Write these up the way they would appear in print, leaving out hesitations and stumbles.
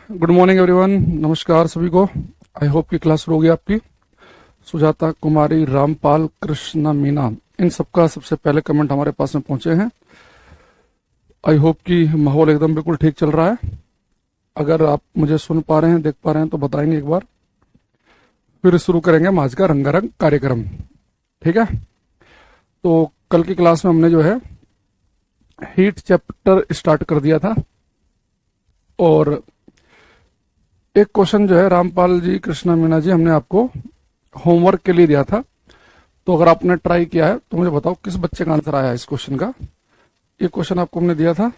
Good morning everyone. नमस्कार सभी को। आई होप की क्लास शुरू होगी आपकी। सुजाता कुमारी, रामपाल, कृष्णा, मीना, इन सबका सबसे पहले कमेंट हमारे पास में पहुंचे हैं। आई होप कि माहौल एकदम बिल्कुल ठीक चल रहा है। अगर आप मुझे सुन पा रहे हैं, देख पा रहे हैं तो बताएंगे एक बार, फिर शुरू करेंगे हम आज का रंगारंग कार्यक्रम। ठीक है। तो कल की क्लास में हमने जो है हीट चैप्टर स्टार्ट कर दिया था और एक क्वेश्चन जो है रामपाल जी, कृष्णा, मीना जी, हमने आपको होमवर्क के लिए दिया था। तो अगर आपने ट्राई किया है तो मुझे बताओ किस बच्चे का आंसर आया है इस क्वेश्चन का। ये क्वेश्चन आपको हमने दिया था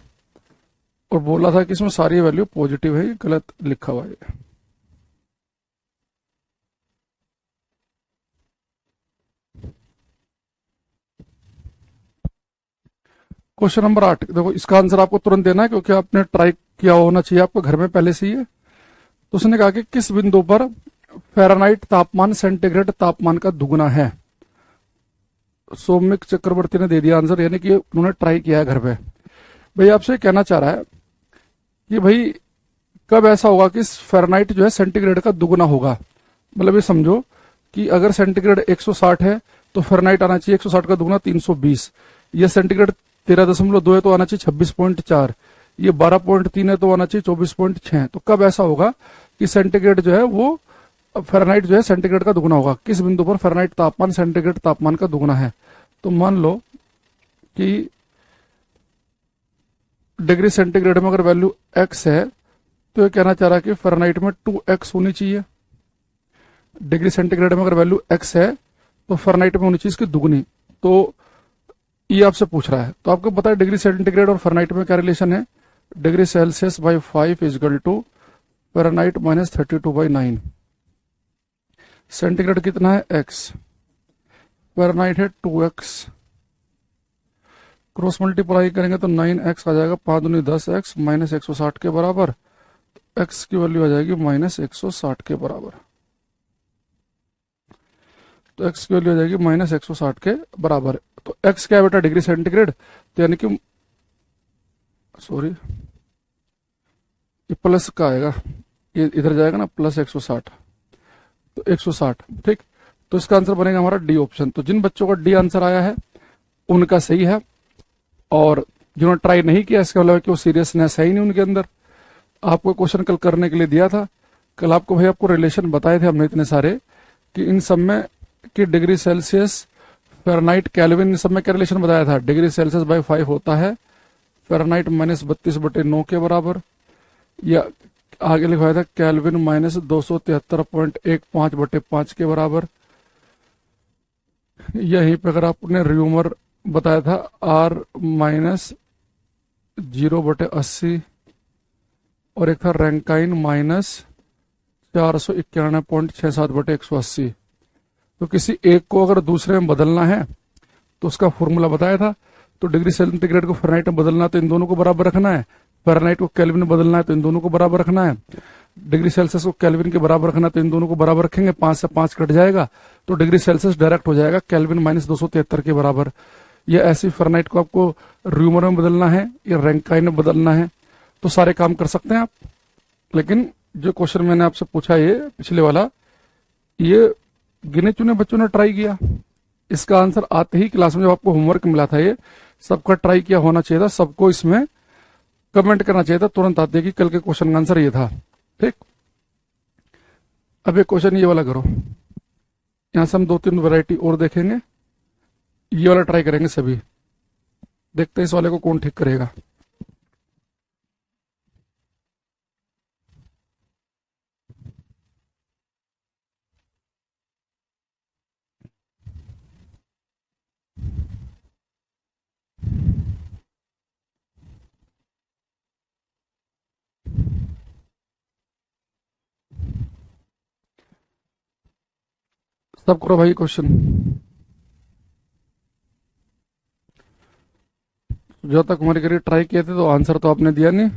और बोला था कि इसमें सारी वैल्यू पॉजिटिव है। ये गलत लिखा हुआ है। क्वेश्चन नंबर 8 देखो, इसका आंसर आपको तुरंत देना है क्योंकि आपने ट्राई किया होना चाहिए आपको घर में पहले से ही है। तो उसने कहा कि किस बिंदु पर फ़ारेनहाइट तापमान सेंटीग्रेड तापमान का दुगुना है। सौमिक चक्रवर्ती ने दे दिया आंसर, यानी कि उन्होंने ट्राई किया है घर पे। भाई आपसे कहना चाह रहा है कि भाई कब ऐसा होगा कि फ़ारेनहाइट जो है सेंटीग्रेड का दुगुना होगा। मतलब ये समझो कि अगर सेंटीग्रेड 160 है तो फ़ारेनहाइट आना चाहिए 160 का दुगुना 320। ये सेंटीग्रेड 13.2 है तो आना चाहिए 26.4। ये 12.3 है तो आना चाहिए 24.6। तो कब ऐसा होगा कि सेंटीग्रेड जो है वो फ़ारेनहाइट जो है सेंटीग्रेड का दुगुना होगा। किस बिंदु पर फ़ारेनहाइट तापमान सेंटीग्रेड तापमान का दुगुना है। तो मान लो कि डिग्री सेंटीग्रेड में अगर वैल्यू x है तो ये कहना चाह रहा है कि फ़ारेनहाइट में 2x होनी चाहिए। डिग्री सेंटीग्रेड में अगर वैल्यू x है तो फ़ारेनहाइट में होनी चाहिए इसकी दुगनी। तो ये आपसे पूछ रहा है। तो आपको पता है डिग्री सेंटीग्रेड और फ़ारेनहाइट में क्या रिलेशन है। Degree Celsius by 5 is equal to Fahrenheit minus 32/9। Centigrade कितना है x, फ़ारेनहाइट है 2x। क्रॉस मल्टीप्लाई करेंगे तो 9x आ जाएगा, 5 दूनी 10x माइनस 160 के बराबर। x की वैल्यू आ जाएगी माइनस 160 के बराबर। तो x की वैल्यू आ जाएगी माइनस 160 के बराबर। तो x क्या है बेटा, डिग्री सेंटीग्रेड। तो यानी कि सॉरी, ये प्लस का आएगा, ये इधर जाएगा ना प्लस 160। तो 160 ठीक। तो इसका आंसर बनेगा हमारा डी ऑप्शन। तो जिन बच्चों का डी आंसर आया है उनका सही है, और जिन्होंने ट्राई नहीं किया इसका मतलब कि वो सीरियसनेस है ही नहीं उनके अंदर। आपको क्वेश्चन कल करने के लिए दिया था। कल आपको भाई आपको रिलेशन बताए थे हमने इतने सारे कि इन सब में कि डिग्री सेल्सियस, फ़ारेनहाइट, केल्विन, इन सब में क्या रिलेशन बताया था। डिग्री सेल्सियस बाई 5 होता है फ़ारेनहाइट माइनस 32/9 के बराबर, या आगे लिखवाया था केल्विन माइनस 273.15/5 के बराबर। यहीं पे अगर आपने र्यूमर बताया था R माइनस 0/80, और एक था रैंकाइन माइनस 491.67/180। तो किसी एक को अगर दूसरे में बदलना है तो उसका फॉर्मूला बताया था। तो डिग्री सेंटीग्रेड को फ़ारेनहाइट में बदलना है तो इन दोनों को बराबर रखना है। फ़ारेनहाइट को केल्विन में बदलना है तो इन दोनों को बराबर रखना है। डिग्री सेल्सियस को केल्विन के बराबर रखना है तो इन दोनों को बराबर रखेंगे, 5 से 5 कट जाएगा तो डिग्री सेल्सियस डायरेक्ट हो जाएगा केल्विन माइनस 273 के बराबर। या ऐसी फ़ारेनहाइट को आपको र्यूमर में बदलना है या रैंकाइन में बदलना है तो सारे काम कर सकते हैं आप। लेकिन जो क्वेश्चन मैंने आपसे पूछा ये पिछले वाला, ये गिने चुने बच्चों ने ट्राई किया। इसका आंसर आते ही क्लास में जब आपको होमवर्क मिला था ये सबका ट्राई किया होना चाहिए था, सबको इसमें कमेंट करना चाहिए था तुरंत आते कि कल के क्वेश्चन का आंसर ये था। ठीक। अब एक क्वेश्चन ये वाला करो। यहां से हम 2-3 वैरायटी और देखेंगे। ये वाला ट्राई करेंगे सभी, देखते हैं इस वाले को कौन ठीक करेगा। सब करो भाई क्वेश्चन। जो तक हमारे करिए ट्राई किए थे तो आंसर तो आपने दिया नहीं।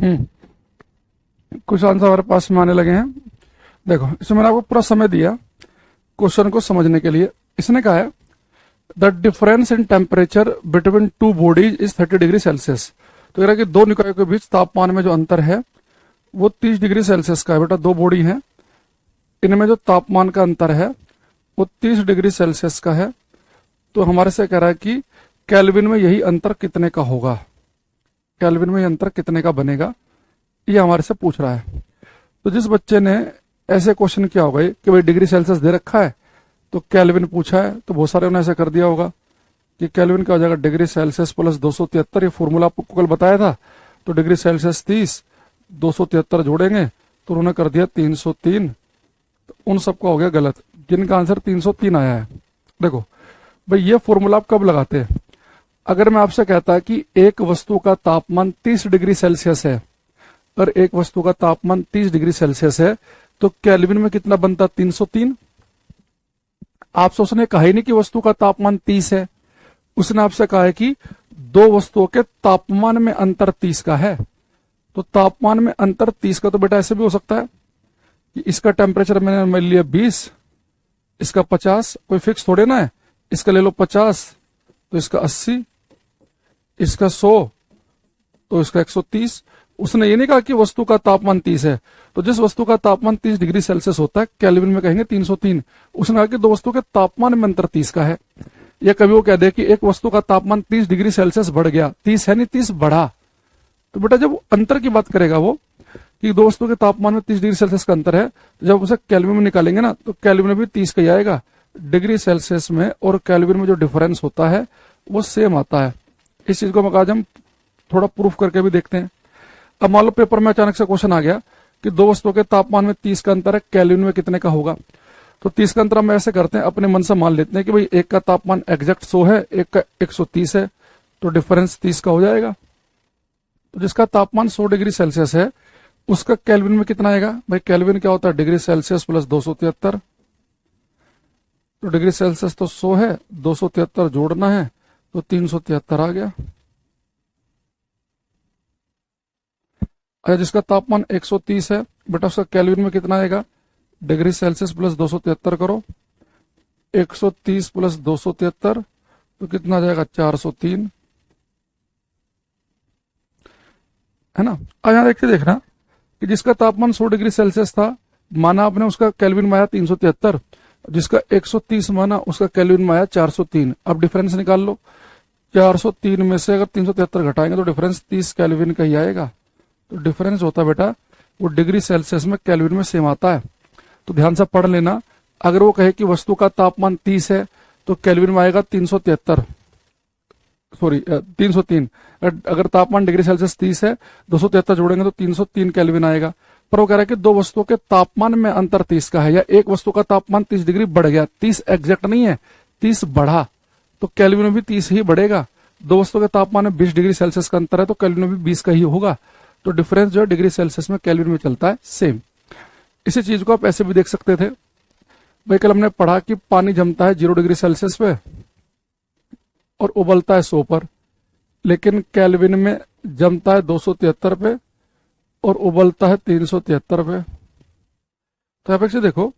कुछ आंसर हमारे पास में आने लगे हैं। देखो, इसमें मैंने आपको पूरा समय दिया क्वेश्चन को समझने के लिए। इसने कहा है the difference in temperature between two bodies is 30 degree Celsius. तो कह रहा है कि दो निकायों के बीच तापमान में जो अंतर है वो 30 डिग्री सेल्सियस का है। बेटा, दो बॉडी है, इनमें जो तापमान का अंतर है वो 30 डिग्री सेल्सियस का है। तो हमारे से कह रहा है कि केल्विन में यही अंतर कितने का होगा, केल्विन में यह अंतर कितने का बनेगा, ये हमारे से पूछ रहा है। तो जिस बच्चे ने ऐसे क्वेश्चन किया होगा कि भाई डिग्री सेल्सियस दे रखा है तो केल्विन पूछा है, तो बहुत सारे उन्होंने ऐसा कर दिया होगा कि केल्विन क्या हो जाएगा, डिग्री सेल्सियस प्लस 273। ये फॉर्मूला आपको कल बताया था। तो डिग्री सेल्सियस 30, 273 जोड़ेंगे तो उन्होंने कर दिया 303। तो उन सबका हो गया गलत, जिनका आंसर 303 आया है। देखो भाई, ये फॉर्मूला आप कब लगाते हैं? अगर मैं आपसे कहता है कि एक वस्तु का तापमान 30 डिग्री सेल्सियस है और एक वस्तु का तापमान 30 डिग्री सेल्सियस है, तो केल्विन में कितना बनता? 303। आपसे उसने कहा ही नहीं कि वस्तु का तापमान 30 है, उसने आपसे कहा है कि दो वस्तुओं के तापमान में अंतर 30 का है। तो तापमान में अंतर 30 का तो बेटा ऐसे भी हो सकता है कि इसका टेम्परेचर मैंने मान लिया 20, इसका 50, कोई फिक्स थोड़े ना है। इसका ले लो 50 तो इसका 80, इसका 100 तो इसका 130। उसने ये नहीं कहा कि वस्तु का तापमान 30 है। तो जिस वस्तु का तापमान 30 डिग्री सेल्सियस होता है केल्विन में कहेंगे 303। उसने कहा कि दो वस्तु के तापमान में अंतर 30 का है। या कभी वो कह दे कि एक वस्तु का तापमान 30 डिग्री सेल्सियस बढ़ गया, 30 है नहीं 30 बढ़ा, तो बेटा जब अंतर की बात करेगा वो कि दो वस्तु के तापमान में 30 डिग्री सेल्सियस का अंतर है, तो जब उसे केल्विन में निकालेंगे ना तो केल्विन में भी 30 का ही आएगा। डिग्री सेल्सियस में और केल्विन में जो डिफरेंस होता है वो सेम आता है। इस चीज को आज हम थोड़ा प्रूफ करके भी देखते हैं। अब मान लो पेपर में अचानक से क्वेश्चन आ गया कि दो वस्तुओं के तापमान में 30 का अंतर है, केल्विन में कितने का होगा? तो 30 का अंतर हम ऐसे करते हैं, अपने मन से मान लेते हैं कि भाई एक का तापमान एग्जैक्ट 100 है, एक का 130 है, तो डिफरेंस 30 का हो जाएगा। तो जिसका तापमान 100 डिग्री सेल्सियस है उसका केल्विन में कितना आएगा? भाई केल्विन क्या होता है? Degree Celsius plus 273। तो डिग्री सेल्सियस तो 100 है, 273 जोड़ना है तो 373 आ गया। अच्छा, जिसका तापमान 130 है बेटा उसका केल्विन में कितना आएगा? डिग्री सेल्सियस प्लस 273 करो, 130 प्लस 273 तो कितना आ जाएगा? 403, है ना। अब यहां देखते देखना कि जिसका तापमान 100 डिग्री सेल्सियस था माना आपने, उसका केल्विन में आया 373, जिसका 130 माना उसका केल्विन में आया 403। अब डिफरेंस निकाल लो, 403 में से अगर 373 घटाएंगे तो डिफरेंस 30 केल्विन का ही आएगा। तो डिफरेंस होता है बेटा वो डिग्री सेल्सियस में केल्विन में सेम आता है। तो ध्यान से पढ़ लेना, अगर वो कहे कि वस्तु का तापमान 30 है तो केल्विन में आएगा 373, सॉरी 303। अगर तापमान डिग्री सेल्सियस 30 है, 273 जोड़ेंगे तो 303 केल्विन आएगा। पर वो कह रहा है कि दो वस्तुओं के तापमान में अंतर 30 का है, या एक वस्तु का तापमान 30 डिग्री बढ़ गया, 30 एग्जैक्ट नहीं है, 30 बढ़ा, तो केल्विन में भी 30 ही बढ़ेगा। दो वस्तुओं के तापमान में 20 डिग्री सेल्सियस का अंतर है तो केल्विन में भी 20 का ही होगा। तो डिफरेंस जो है डिग्री सेल्सियस में केल्विन में चलता है सेम। इसी चीज को आप ऐसे भी देख सकते थे। भाई कल हमने पढ़ा कि पानी जमता है 0 डिग्री सेल्सियस पे और उबलता है 100 पर, लेकिन केल्विन में जमता है 273 पे और उबलता है 373 पे। तो आप से देखो,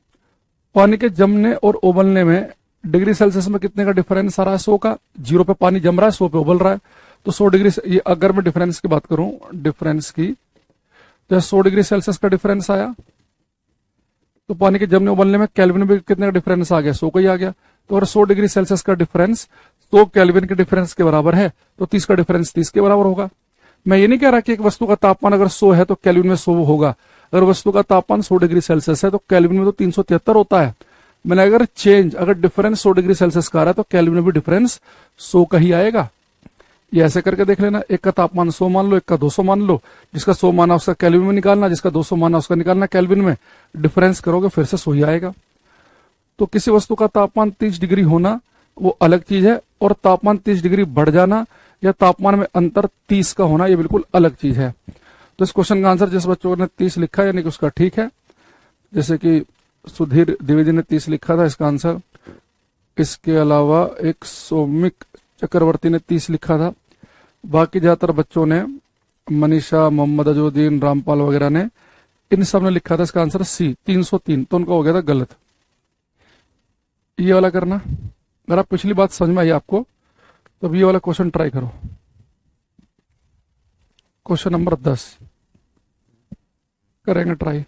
पानी के जमने और उबलने में डिग्री सेल्सियस में कितने का डिफरेंस आ रहा है? 100 का। 0 पे पानी जम रहा है, 100 पे उबल रहा है, तो 100 डिग्री। ये अगर मैं डिफरेंस की बात करूं, डिफरेंस की, तो 100 डिग्री सेल्सियस का डिफरेंस आया, तो पानी के जमने उबलने में केल्विन में कितने का डिफरेंस आ गया? 100 का ही आ गया। तो अगर 100 डिग्री सेल्सियस का डिफरेंस 100 केल्विन के डिफरेंस के बराबर है तो 30 का डिफरेंस 30 के बराबर होगा। मैं ये नहीं कह रहा कि एक वस्तु का तापमान अगर 100 है तो केल्विन में 100 होगा। अगर वस्तु का तापमान 100 डिग्री सेल्सियस है तो केल्विन में तो 373 होता है। मैंने अगर डिफरेंस 100 डिग्री सेल्सियस का आ रहा है तो केल्विन में भी डिफरेंस 100 का ही आएगा। ये ऐसे करके देख लेना, एक का तापमान 100 मान लो, एक का 200 मान लो, जिसका 100 माना उसका केल्विन में निकालना, जिसका 200 माना उसका निकालना केल्विन में, डिफरेंस करोगे फिर से 100 ही आएगा। तो किसी वस्तु का तापमान 30 डिग्री होना वो अलग चीज है, और तापमान 30 डिग्री बढ़ जाना या तापमान में अंतर 30 का होना ये बिल्कुल अलग चीज है। तो इस क्वेश्चन का आंसर जिस बच्चों ने 30 लिखा है यानी कि उसका ठीक है। जैसे कि सुधीर द्विवेदी ने 30 लिखा था इसका आंसर। इसके अलावा एक सौमिक चक्रवर्ती ने 30 लिखा था। बाकी ज्यादातर बच्चों ने मनीषा, मोहम्मद अजउद्दीन, रामपाल वगैरह ने, इन सब ने लिखा था इसका आंसर सी 303, तो उनका हो गया था गलत। ये वाला करना, अगर आप पिछली बात समझ में आई आपको तो अब ये वाला क्वेश्चन ट्राई करो। क्वेश्चन नंबर 10 करेंगे ट्राई।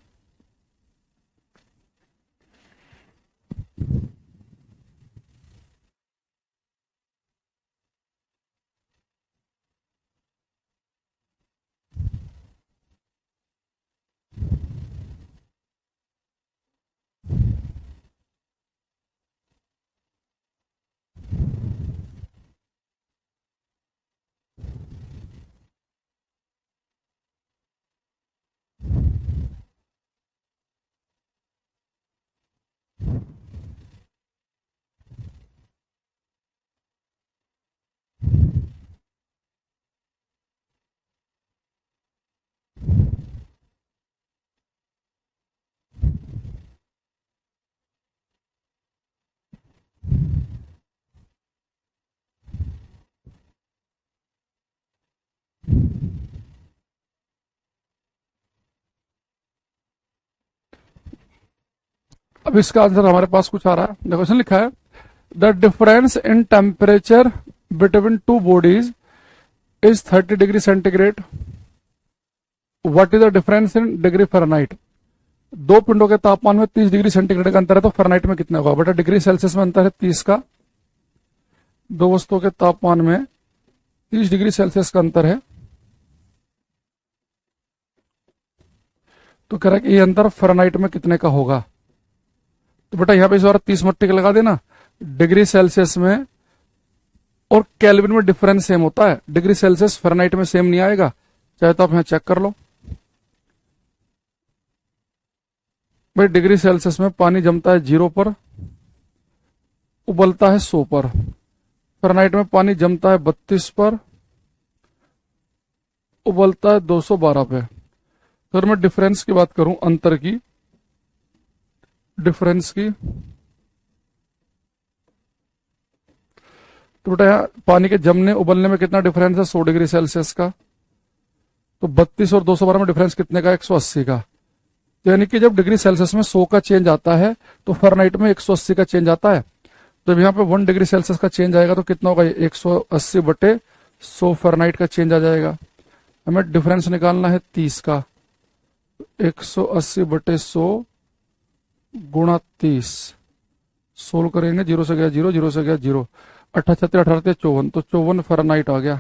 अब इसका आंसर हमारे पास कुछ आ रहा है, देखो क्वेश्चन लिखा है the difference in temperature between two bodies is 30 degree centigrade, what is the difference in degree Fahrenheit. दो पिंडों के तापमान में 30 डिग्री सेंटीग्रेड का अंतर है तो फ़ारेनहाइट में कितना होगा, बेटा डिग्री सेल्सियस में अंतर है 30 का, दो वस्तुओं के तापमान में 30 डिग्री सेल्सियस का अंतर है, तो कह रहा है कि ये अंतर फ़ारेनहाइट में कितने का होगा। तो बेटा यहां पे इस बार 30 मट्टी लगा देना, डिग्री सेल्सियस में और केल्विन में डिफरेंस सेम होता है, डिग्री सेल्सियस फ़ारेनहाइट में सेम नहीं आएगा, चाहे तो आप यहां चेक कर लो। भाई डिग्री सेल्सियस में पानी जमता है 0 पर, उबलता है 100 पर, फ़ारेनहाइट में पानी जमता है 32 पर, उबलता है 212 पे। तो अगर मैं डिफरेंस की बात करूं, अंतर की, डिफरेंस की, तो बेटा यहाँ पानी के जमने उबलने में कितना डिफरेंस है, 100 डिग्री सेल्सियस का, तो 32 और 212 में डिफरेंस कितने का, 180 का। तो यानी कि जब डिग्री सेल्सियस में 100 का चेंज आता है तो फ़ारेनहाइट में 180 का चेंज आता है। तो जब यहाँ पे 1 डिग्री सेल्सियस का चेंज आएगा तो कितना होगा, 180 बटे 100 फ़ारेनहाइट का चेंज आ जाएगा। हमें डिफरेंस निकालना है 30 का, 180 बटे 100 गुणा 30, सोल्व करेंगे, 0 से गया 0, 0 से गया 0, 18 18 54, तो 54 फ़ारेनहाइट आ गया।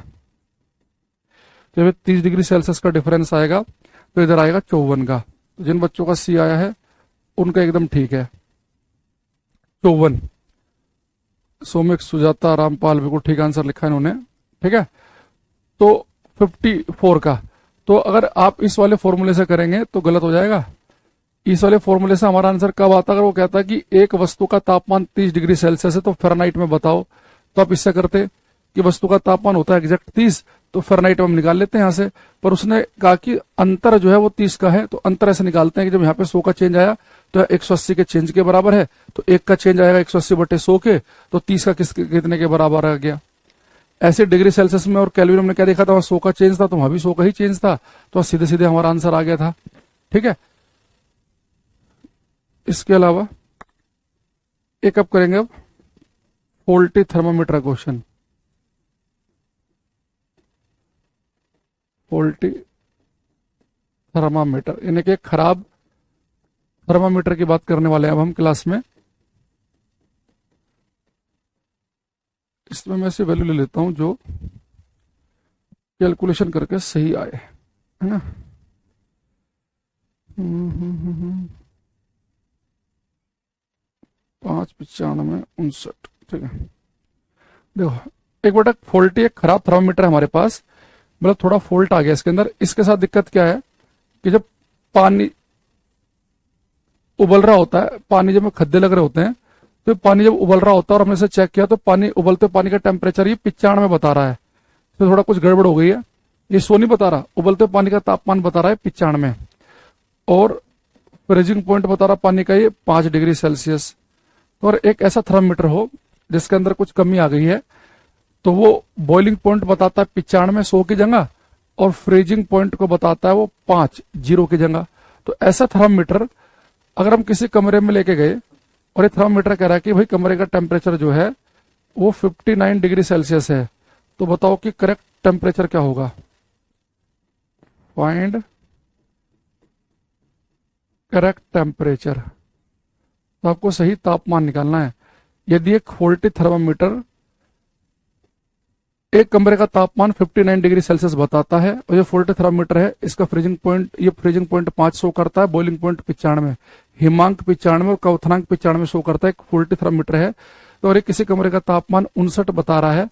तो जब 30 डिग्री सेल्सियस का डिफरेंस आएगा तो इधर आएगा 54 का। तो जिन बच्चों का सी आया है उनका एकदम ठीक है, 54। सोमिक, सुजाता, रामपाल बिल्कुल ठीक आंसर लिखा है इन्होंने, ठीक है। तो 54 का, तो अगर आप इस वाले फॉर्मूले से करेंगे तो गलत हो जाएगा। इस वाले फॉर्मूले से हमारा आंसर कब आता, अगर वो कहता है कि एक वस्तु का तापमान 30 डिग्री सेल्सियस है तो फ़ारेनहाइट में बताओ, तो आप इससे करते कि वस्तु का तापमान होता है एग्जैक्ट 30, तो फ़ारेनहाइट में हम निकाल लेते हैं यहाँ से। पर उसने कहा कि अंतर जो है वो 30 का है, तो अंतर ऐसे निकालते हैं कि जब यहाँ पे 100 का चेंज आया तो 180 के चेंज के बराबर है, तो एक का चेंज आएगा 180 बटे 100 के, तो 30 का कितने के बराबर आ गया। ऐसे डिग्री सेल्सियस में और केल्विन हमने क्या देखा था, वहां 100 का चेंज था, तो वहां भी 100 का ही चेंज था, तो सीधे सीधे हमारा आंसर आ गया था, ठीक है। इसके अलावा एक अब करेंगे, अब faulty thermometer question, faulty thermometer यानी कि खराब थर्मामीटर की बात करने वाले हैं अब हम क्लास में। इसमें मैं ऐसी वैल्यू ले लेता हूं जो कैलकुलेशन करके सही आए, है ना। 595 ठीक है। देखो एक बेटा फॉल्टी एक खराब थर्मामीटर है हमारे पास, मतलब थोड़ा फॉल्ट आ गया इसके अंदर। इसके साथ दिक्कत क्या है कि जब पानी उबल रहा होता है, पानी जब खद्दे लग रहे होते हैं, तो पानी जब उबल रहा होता है और हमने इसे चेक किया तो पानी उबलते पानी का टेम्परेचर ये 95 बता रहा है, तो थोड़ा कुछ गड़बड़ हो गई है। ये 100 नहीं बता रहा, उबलते पानी का तापमान बता रहा है 95, और फ्रीजिंग पॉइंट बता रहा पानी का ये 5 डिग्री सेल्सियस। और एक ऐसा थर्मामीटर हो जिसके अंदर कुछ कमी आ गई है, तो वो बॉइलिंग पॉइंट बताता है 95, 100 की जगह और फ्रीजिंग पॉइंट को बताता है वो 5 जीरो की जगह। तो ऐसा थर्मामीटर अगर हम किसी कमरे में लेके गए और ये थर्मामीटर कह रहा है कि भाई कमरे का टेम्परेचर जो है वो 59 डिग्री सेल्सियस है, तो बताओ कि करेक्ट टेम्परेचर क्या होगा। फाइंड करेक्ट टेम्परेचर, तो आपको सही तापमान निकालना है। यदि एक वोल्टेज थर्मामीटर एक कमरे का तापमान 59 डिग्री सेल्सियस बताता है और ये वोल्टेज थर्मामीटर है, इसका फ्रीजिंग पॉइंट, ये फ्रीजिंग पॉइंट 5 शो करता है, बॉइलिंग पॉइंट 95, हिमांक 95 और क्वथनांक 95 शो करता है, एक वोल्टेज थर्मामीटर है। तो अगर किसी कमरे का तापमान 59 बता रहा है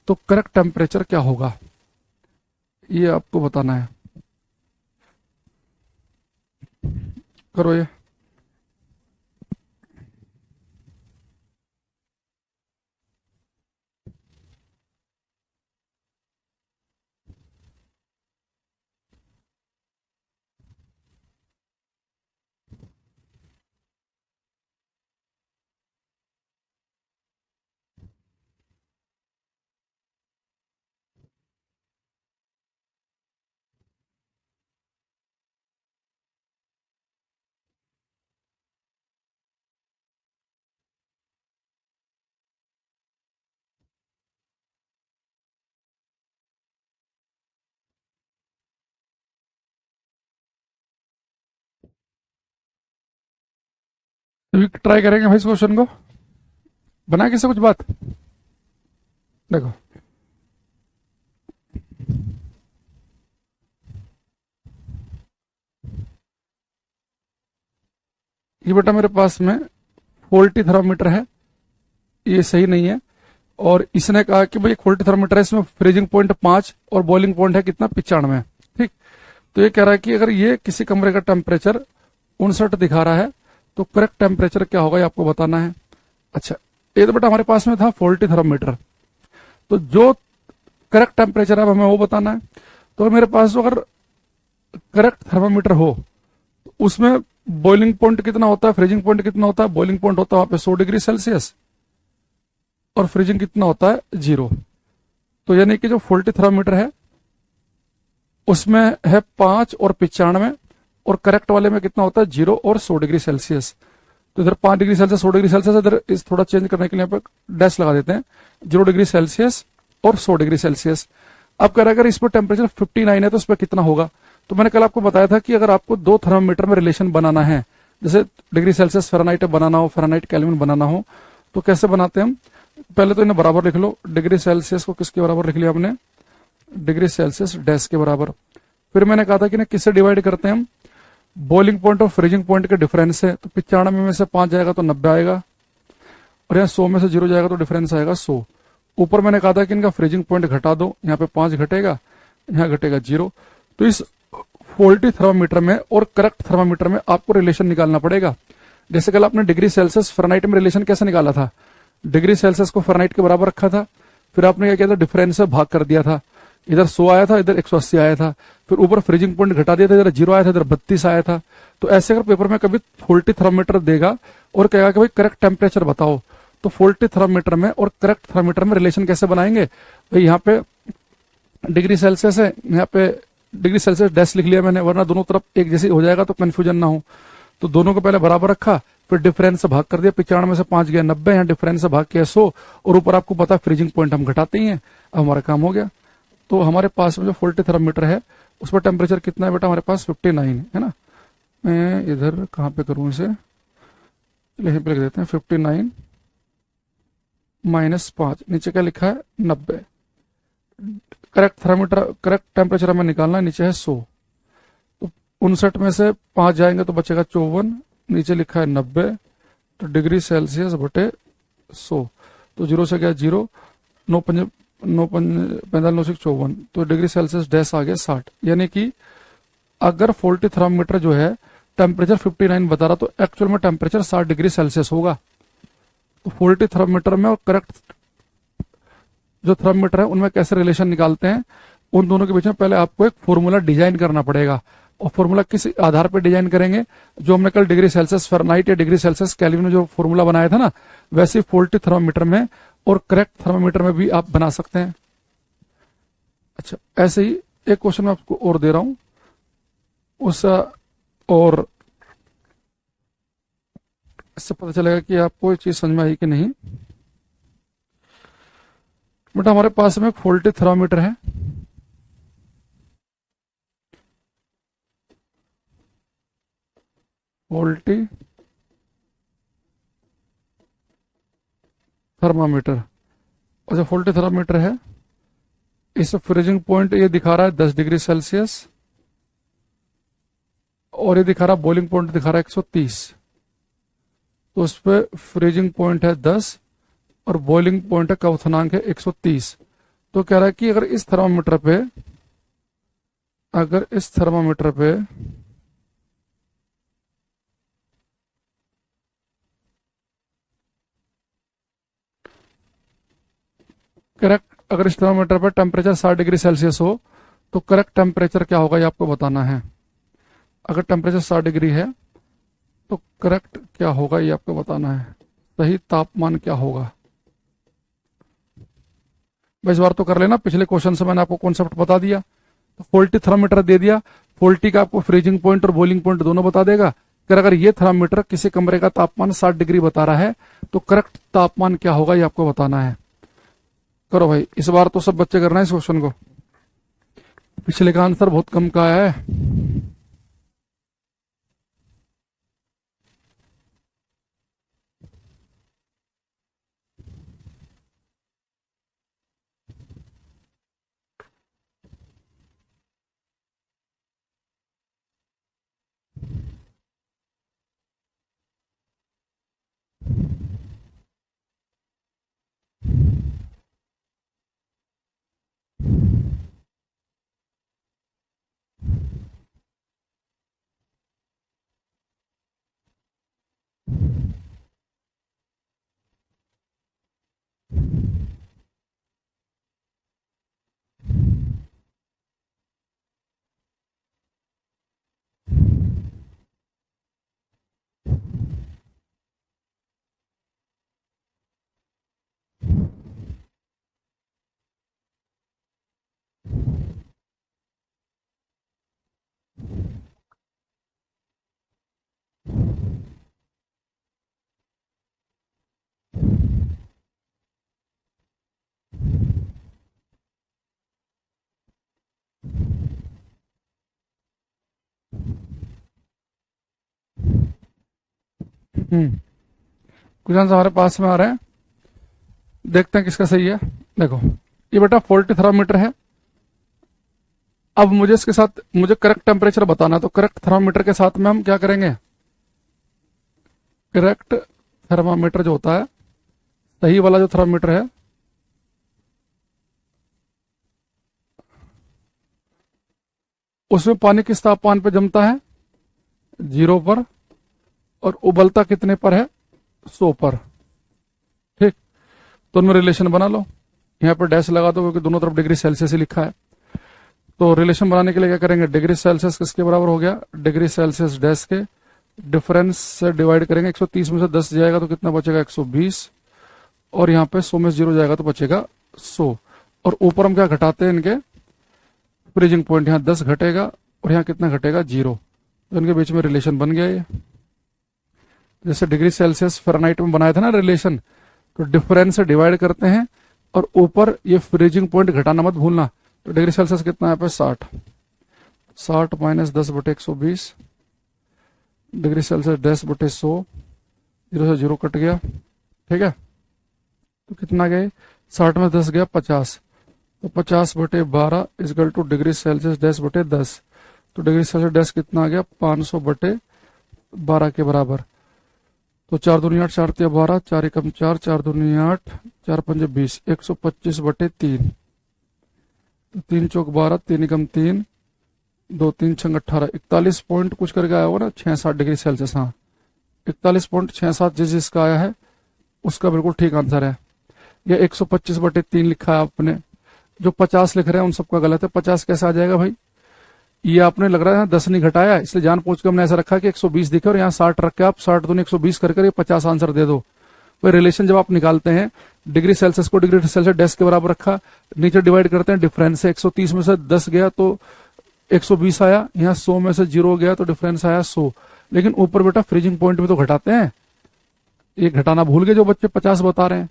तो करेक्ट टेम्परेचर क्या होगा, ये आपको बताना है। करो ये। तो ट्राई करेंगे भाई इस क्वेश्चन को, बना किसे कुछ बात। देखो ये बेटा मेरे पास में वोल्टी थर्मामीटर है, ये सही नहीं है। और इसने कहा कि भाई एक वोल्टी थर्मामीटर है, इसमें फ्रीजिंग पॉइंट 5 और बॉइलिंग पॉइंट है कितना 95। ठीक, तो ये कह रहा है कि अगर ये किसी कमरे का टेम्परेचर 59 दिखा रहा है तो करेक्ट टेम्परेचर क्या होगा ये आपको बताना है। अच्छा, ये तो बेटा हमारे पास में था वोल्टी थर्मामीटर, तो जो करेक्ट टेम्परेचर है हमें वो बताना है। तो मेरे पास जो अगर करेक्ट थर्मामीटर हो तो उसमें बॉइलिंग पॉइंट कितना होता है, फ्रीजिंग पॉइंट कितना होता है। बॉइलिंग पॉइंट होता है वहां पे 100 डिग्री सेल्सियस और फ्रीजिंग कितना होता है 0। तो यानी कि जो वोल्टी थर्मामीटर है उसमें है 5 और 95 और करेक्ट वाले में कितना होता है 0 और 100 डिग्री सेल्सियस। तो इधर 5 डिग्री सेल्सियस 100 डिग्री सेल्सियस, इधर इस थोड़ा चेंज करने के लिए यहाँ पे डैश लगा देते हैं, 0 डिग्री सेल्सियस और 100 डिग्री सेल्सियस। अब कह रहा है अगर इस पर टेम्परेचर 59 है तो उस पर कितना होगा। तो मैंने कल आपको बताया था कि अगर आपको दो थर्मामीटर में रिलेशन बनाना है, जैसे डिग्री सेल्सियस फ़ारेनहाइट बनाना हो, फ़ारेनहाइट केल्विन बनाना हो, तो कैसे बनाते हैं हम। पहले तो इन्हें बराबर लिख लो, डिग्री सेल्सियस को किसके बराबर लिख लिया हमने, डिग्री सेल्सियस डैश के बराबर। फिर मैंने कहा था कि इन्हें किससे डिवाइड करते हैं हम, बॉइलिंग पॉइंट और फ्रीजिंग पॉइंट के डिफरेंस से। तो 95 में से 5 जाएगा तो 90 आएगा, और यहाँ 100 में से 0 जाएगा तो डिफरेंस आएगा 100। ऊपर मैंने कहा था कि इनका फ्रीजिंग पॉइंट घटा दो, यहाँ पे 5 घटेगा, यहाँ घटेगा 0। तो इस वोल्टी थर्मामीटर में और करेक्ट थर्मामीटर में आपको रिलेशन निकालना पड़ेगा। जैसे कल आपने डिग्री सेल्सियस फ़ारेनहाइट में रिलेशन कैसे निकाला था, डिग्री सेल्सियस को फ़ारेनहाइट के बराबर रखा था, फिर आपने क्या किया था, डिफरेंस से भाग कर दिया था, इधर 100 आया था, इधर 180 आया था, फिर ऊपर फ्रीजिंग पॉइंट घटा दिया था, इधर 0 आया था, इधर 32 आया था। तो ऐसे अगर पेपर में कभी वोल्टी थर्मामीटर देगा और कहेगा कि भाई करेक्ट टेम्परेचर बताओ, तो वोल्टी थर्मामीटर में और करेक्ट थर्मामीटर में रिलेशन कैसे बनाएंगे। भाई यहाँ पे डिग्री सेल्सियस है, यहाँ पे डिग्री सेल्सियस डैश लिख लिया मैंने, वरना दोनों तरफ एक जैसी हो जाएगा तो कंफ्यूजन ना हो। तो दोनों को पहले बराबर रखा, फिर डिफरेंस से भाग कर दिया, 95 में से 5 गया 90, यहाँ डिफरेंस से भाग किया 100, और ऊपर आपको पता है फ्रीजिंग पॉइंट हम घटाते ही हैं। अब हमारा काम हो गया। तो हमारे पास में जो वोल्टी थर्मामीटर है उस पर टेम्परेचर कितना है बेटा, हमारे पास 59 है ना। मैं इधर कहाँ पे करूँ इसे, यहीं पे लिख देते हैं 59 माइनस 5, नीचे क्या लिखा है 90। करेक्ट थर्मामीटर, करेक्ट टेम्परेचर हमें निकालना है, नीचे है 100। तो 59 में से 5 जाएंगे तो बचेगा 54, नीचे लिखा है 90, तो डिग्री सेल्सियस बटे 100, तो 0 से गया 0, 9 5 9 45 9 6 54, तो डिग्री सेल्सियस डैश आ गया 60। यानी कि अगर वोल्टी थर्मामीटर जो है टेम्परेचर 59 बता रहा तो एक्चुअल में टेम्परेचर 60 डिग्री सेल्सियस होगा। तो वोल्टी थर्मामीटर में और करेक्ट जो थर्मामीटर है उनमें कैसे रिलेशन निकालते हैं, उन दोनों के बीच में पहले आपको एक फॉर्मूला डिजाइन करना पड़ेगा। और फॉर्मूला किस आधार पर डिजाइन करेंगे, जो हमने कल डिग्री सेल्सियस फ़ारेनहाइट या डिग्री सेल्सियस केल्विन में जो फॉर्मूला बनाया था ना, वैसे ही वोल्टी थर्मामीटर में और करेक्ट थर्मामीटर में भी आप बना सकते हैं। अच्छा, ऐसे ही एक क्वेश्चन मैं आपको और दे रहा हूं, उस और इससे पता चलेगा कि आपको ये चीज समझ में आई कि नहीं। बेटा हमारे पास में एक वोल्टी थर्मामीटर है, वोल्टी थर्मामीटर। अच्छा वोल्टी थर्मामीटर है, इस फ्रीजिंग पॉइंट ये दिखा रहा है 10 डिग्री सेल्सियस, और ये दिखा रहा है बॉइलिंग पॉइंट दिखा रहा है 130। तो उस पर फ्रीजिंग पॉइंट है 10 और बॉइलिंग पॉइंट है क्वथनांक है 130। तो कह रहा है कि अगर इस थर्मामीटर पे टेम्परेचर 60 डिग्री सेल्सियस हो तो करेक्ट टेम्परेचर क्या होगा ये आपको बताना है। अगर टेम्परेचर 60 डिग्री है तो करेक्ट क्या होगा ये आपको बताना है, सही तापमान क्या होगा। इस बार तो कर लेना, पिछले क्वेश्चन से मैंने आपको कॉन्सेप्ट बता दिया। तो वोल्टी थर्मामीटर दे दिया, वोल्टी का आपको फ्रीजिंग पॉइंट और बॉइलिंग पॉइंट दोनों बता देगा। अगर ये थर्मामीटर किसी कमरे का तापमान 60 डिग्री बता रहा है तो करेक्ट तापमान क्या होगा ये आपको बताना है। करो भाई, इस बार तो सब बच्चे कर रहे हैं इस क्वेश्चन को, पिछले का आंसर बहुत कम का आया है। कुछ आंसर हमारे पास में आ रहे हैं, देखते हैं किसका सही है। देखो ये बेटा वोल्टी थर्मामीटर है, अब मुझे इसके साथ मुझे करेक्ट टेम्परेचर बताना है। तो करेक्ट थर्मामीटर के साथ में हम क्या करेंगे, करेक्ट थर्मामीटर जो होता है, सही वाला जो थर्मामीटर है, उसमें पानी किस तापमान पे जमता है, 0 पर, और उबलता कितने पर है, 100 पर। ठीक, तो उनमें रिलेशन बना लो, यहां पर डैश लगा दो क्योंकि दोनों तरफ डिग्री सेल्सियस ही लिखा है। तो रिलेशन बनाने के लिए क्या करेंगे, डिग्री सेल्सियस किसके बराबर हो गया, डिग्री सेल्सियस डैश के डिफरेंस से डिवाइड करेंगे। 130 में से 10 जाएगा तो कितना बचेगा, 120, और यहाँ पे 100 में से 0 जाएगा तो बचेगा 100। और ऊपर हम क्या घटाते हैं, इनके फ्रीजिंग पॉइंट, यहाँ 10 घटेगा और यहाँ कितना घटेगा, 0। तो इनके बीच में रिलेशन बन गया ये। जैसे डिग्री सेल्सियस फ़ारेनहाइट में बनाया था ना रिलेशन, तो डिफरेंस से डिवाइड करते हैं और ऊपर ये फ्रीजिंग पॉइंट घटाना मत भूलना। तो डिग्री सेल्सियस कितना है पे 60, 60 माइनस 10 बटे 120, डिग्री सेल्सियस 10 बटे 100, 0 से 0 कट गया। ठीक है, तो कितना गए, 60 में 10 गया 50, तो 50 बटे 12 इजकल टू डिग्री सेल्सियस 10 बटे 10। तो डिग्री सेल्सियस 10 कितना आ गया, 500 बटे 12 के बराबर। तो 4 दूनी 8, 4 तिया 12, 4 एकम 4, 4 दूनी 8, 4 पंजे 20, 125 बटे 3। तो 3 चौक 12, 3 एकम 3, 2 3 छंग 18, 41 पॉइंट कुछ करके आया होगा ना, 67 डिग्री सेल्सियस। हाँ, 41.67 जिसका आया है उसका बिल्कुल ठीक आंसर है। ये 125 बटे 3 लिखा है आपने, जो 50 लिख रहे हैं उन सबका गलत है। 50 कैसे आ जाएगा भाई, ये आपने लग रहा है 10 नहीं घटाया, इसलिए जान पूछ के हमने ऐसा रखा कि 120 दिखे और यहाँ 60 रख के आप 60 दूनी 120 करके ये 50 आंसर दे दो। वही रिलेशन जब आप निकालते हैं, डिग्री सेल्सियस को डिग्री सेल्सियस डेस्क के बराबर रखा, नीचे डिवाइड करते हैं, डिफरेंस है 130 में से 10 गया तो 120 आया, यहाँ 100 में से 0 गया तो डिफरेंस आया 100। लेकिन ऊपर बेटा फ्रीजिंग पॉइंट में तो घटाते हैं, ये घटाना भूल गए जो बच्चे 50 बता रहे हैं,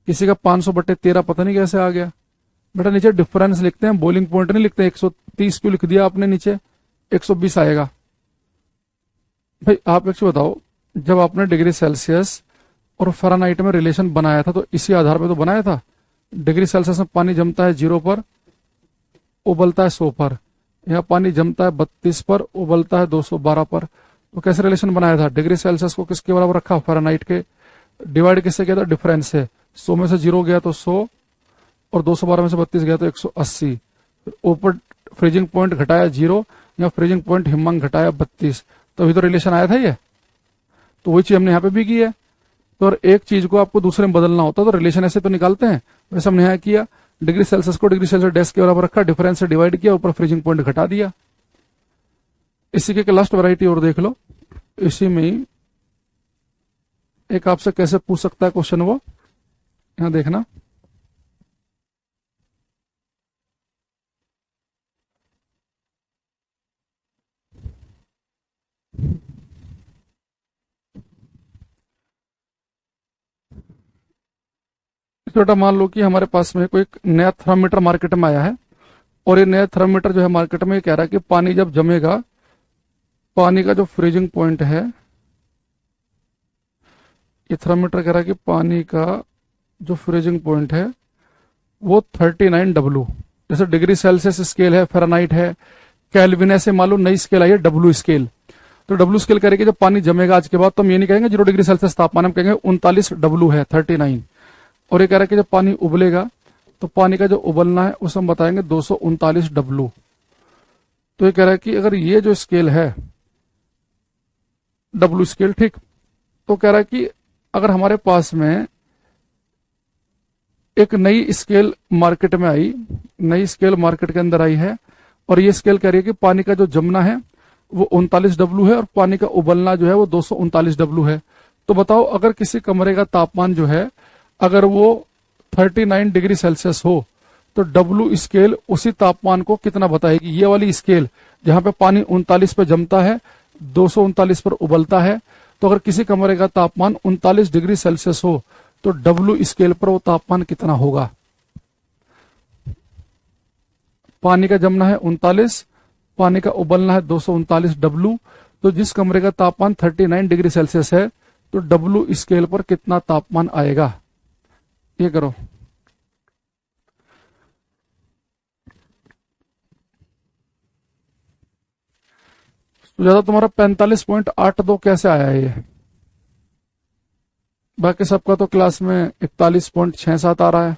किसी का 500/13 पता नहीं कैसे आ गया। बेटा नीचे डिफरेंस लिखते हैं, बॉइलिंग पॉइंट नहीं लिखते। 130 क्यों लिख दिया आपने, नीचे 120 आएगा। भाई आप एक चीज बताओ, जब आपने डिग्री सेल्सियस और फ़ारेनहाइट में रिलेशन बनाया था तो इसी आधार पे तो बनाया था। डिग्री सेल्सियस में पानी जमता है 0 पर, उबलता है 100 पर। यहाँ पानी जमता है 32 पर, उबलता है 212 पर। तो कैसे रिलेशन बनाया था, डिग्री सेल्सियस को किसके बराबर रखा, फ़ारेनहाइट के, डिवाइड किससे किया था, डिफरेंस से। 100 में से 0 गया तो 100 और 212 में से 32 गया तो 180। ऊपर फ्रीजिंग पॉइंट घटाया 0, या फ्रीजिंग पॉइंट हिमांक घटाया 32, तो अभी तो रिलेशन आया था ये। तो वही चीज हमने यहाँ पे भी की है। तो और एक चीज को आपको दूसरे में बदलना होता है तो रिलेशन ऐसे तो निकालते हैं, वैसे हमने यहाँ किया। डिग्री सेल्सियस को डिग्री सेल्सियस डेस्क के बराबर रखा, डिफरेंस से डिवाइड किया, ऊपर फ्रीजिंग पॉइंट घटा दिया। इसी के लास्ट वैरायटी और देख लो, इसी में ही एक आपसे कैसे पूछ सकता है क्वेश्चन, वो यहां देखना। छोटा मान लो कि हमारे पास में कोई एक नया थर्मामीटर मार्केट में आया है, और ये नया थर्मामीटर जो है मार्केट में कह रहा है कि पानी जब जमेगा, पानी का जो फ्रीजिंग पॉइंट है, ये थर्मामीटर कह रहा है कि पानी का जो फ्रीजिंग पॉइंट है वो 39W। जैसे डिग्री सेल्सियस स्केल है, फ़ारेनहाइट है, केल्विन, ऐसे मान लो नई स्केल आई है W स्केल। तो W स्केल करेगी जब पानी जमेगा आज के बाद, तो हम ये नहीं कहेंगे 0 डिग्री सेल्सियस तापमान, हम कहेंगे 39W है, 39। और ये कह रहा है कि जब पानी उबलेगा तो पानी का जो उबलना है उसे हम बताएंगे 239W। तो ये कह रहा है कि अगर ये जो स्केल है W स्केल, ठीक, तो कह रहा है कि अगर हमारे पास में एक नई स्केल मार्केट में आई, नई स्केल मार्केट के अंदर आई है, और ये स्केल कह रही है कि पानी का जो जमना है वो 39W है और पानी का उबलना जो है वो 239W है। तो बताओ अगर किसी कमरे का तापमान जो है अगर वो 39 डिग्री सेल्सियस हो तो W स्केल उसी तापमान को कितना बताएगी। ये वाली स्केल जहां पे पानी 39 पे जमता है, 239 पर उबलता है, तो अगर किसी कमरे का तापमान 39 डिग्री सेल्सियस हो तो W स्केल पर वो तापमान कितना होगा। पानी का जमना है 39, पानी का उबलना है 239W। तो जिस कमरे का तापमान 39 डिग्री सेल्सियस है तो W स्केल पर कितना तापमान आएगा, ये करो। तो ज्यादा तुम्हारा 45.82 कैसे आया है ये, बाकी सबका तो क्लास में 41.67 आ रहा है।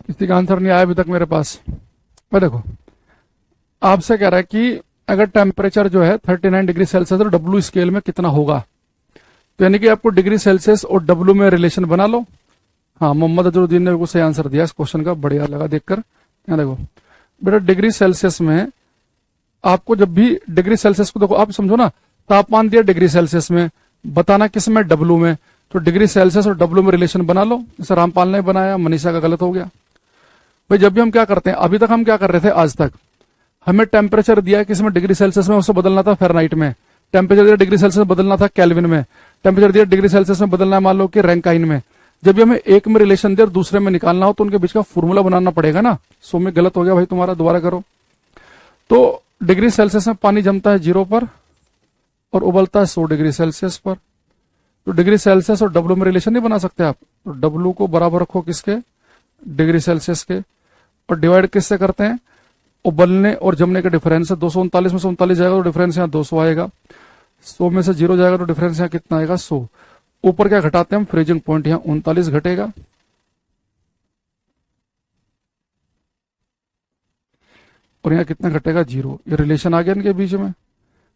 किसी का आंसर नहीं आया अभी तक मेरे पास। मैं देखो आपसे कह रहा है कि अगर टेम्परेचर जो है 39 डिग्री सेल्सियस और W स्केल में कितना होगा, तो यानी कि आपको डिग्री सेल्सियस और W में रिलेशन बना लो। हाँ, मोहम्मद अजरुद्दीन ने बिल्कुल सही आंसर दिया इस क्वेश्चन का, बढ़िया लगा देखकर। यहाँ देखो बेटा, डिग्री सेल्सियस में आपको जब भी डिग्री सेल्सियस को देखो, आप समझो ना, तापमान दिया डिग्री सेल्सियस में, बताना किस में, W में, तो डिग्री सेल्सियस और W में रिलेशन बना लो। जैसे रामपाल ने बनाया, मनीषा का गलत हो गया। भाई जब भी हम क्या करते हैं, अभी तक हम क्या कर रहे थे, आज तक हमें टेम्परेचर दिया है किसमें, डिग्री सेल्सियस में, उससे बदलना था फ़ारेनहाइट में। टेम्परेचर दिया डिग्री सेल्सियस में, बदलना था केल्विन में। टेम्परेचर दिया डिग्री सेल्सियस में, बदलना है मान लो कि रैंकाइन में। जब भी हमें एक में रिलेशन दे और दूसरे में निकालना हो तो उनके बीच का फॉर्मूला बनाना पड़ेगा ना। सो में गलत हो गया भाई तुम्हारा, दोबारा करो। तो डिग्री सेल्सियस में पानी जमता है 0 पर और उबलता है 100 डिग्री सेल्सियस पर। तो डिग्री सेल्सियस और डब्ल्यू में रिलेशन नहीं बना सकते आप, तो डब्ल्यू को बराबर रखो किसके, डिग्री सेल्सियस के, और डिवाइड किससे करते हैं, उबलने और जमने का डिफरेंस है। 239 में से 39 जाएगा तो डिफरेंस यहाँ 200 आएगा, 100 में से 0 जाएगा तो डिफरेंस यहाँ कितना आएगा, 100। ऊपर क्या घटाते हैं हम, फ्रीजिंग पॉइंट, यहाँ 39 घटेगा, और यहाँ कितना घटेगा, 0। ये रिलेशन आ गया इनके बीच में।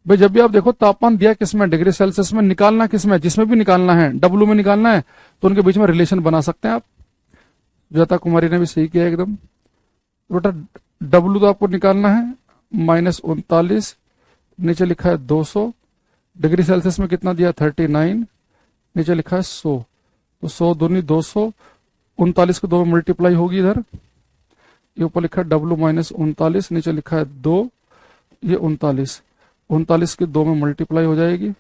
भाई जब भी आप देखो तापमान दिया किसमें, डिग्री सेल्सियस में, निकालना किसमें, जिसमें भी निकालना है, डब्ल्यू में निकालना है, तो उनके बीच में रिलेशन बना सकते हैं आप। ज्योता कुमारी ने भी सही किया एकदम। बेटा डब्ल्यू तो आपको निकालना है, -39, नीचे लिखा है 200, डिग्री सेल्सियस में कितना दिया, 39, नीचे लिखा है 100, तो 100 दूनी 200, 39 को 2 में मल्टीप्लाई होगी इधर, ये ऊपर लिखा है डब्ल्यू -39, नीचे लिखा है 2, ये 39 की 2 में मल्टीप्लाई हो जाएगी,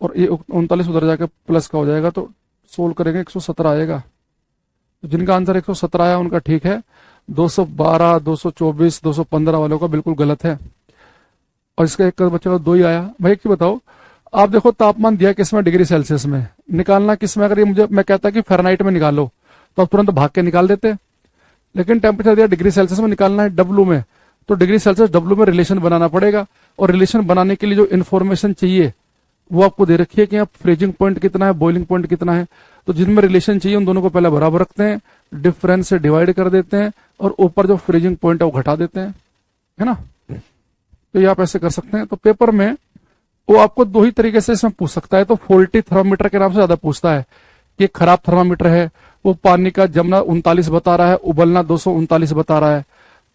और ये 39 उधर जाकर प्लस का हो जाएगा, तो सोल्व करेंगे 117 आएगा। तो जिनका आंसर 117 आया उनका ठीक है, 212, 224, 215 वालों का बिल्कुल गलत है। और इसका एक बच्चे का 2 ही आया। भाई की बताओ, आप देखो तापमान दिया किसमें, डिग्री सेल्सियस में, निकालना किसमें, अगर ये मुझे मैं कहता कि फ़ारेनहाइट में निकाल लो तो आप तुरंत भाग के निकाल देते, लेकिन टेम्परेचर दिया डिग्री सेल्सियस में, निकालना है डब्ल्यू में, तो डिग्री सेल्सियस डब्ल्यू में रिलेशन बनाना पड़ेगा। और रिलेशन बनाने के लिए जो इन्फॉर्मेशन चाहिए वो आपको दे रखी है कि यहाँ फ्रीजिंग पॉइंट कितना है, बॉइलिंग पॉइंट कितना है। तो जिनमें रिलेशन चाहिए उन दोनों को पहले बराबर रखते हैं, डिफरेंस से डिवाइड कर देते हैं, और ऊपर जो फ्रीजिंग पॉइंट है वो घटा देते हैं, है ना। तो ये आप ऐसे कर सकते हैं। तो पेपर में वो आपको 2 ही तरीके से इसमें पूछ सकता है। तो फोल्टी थर्मामीटर के नाम से ज्यादा पूछता है कि खराब थर्मामीटर है, वो पानी का जमना 39 बता रहा है, उबलना 239 बता रहा है,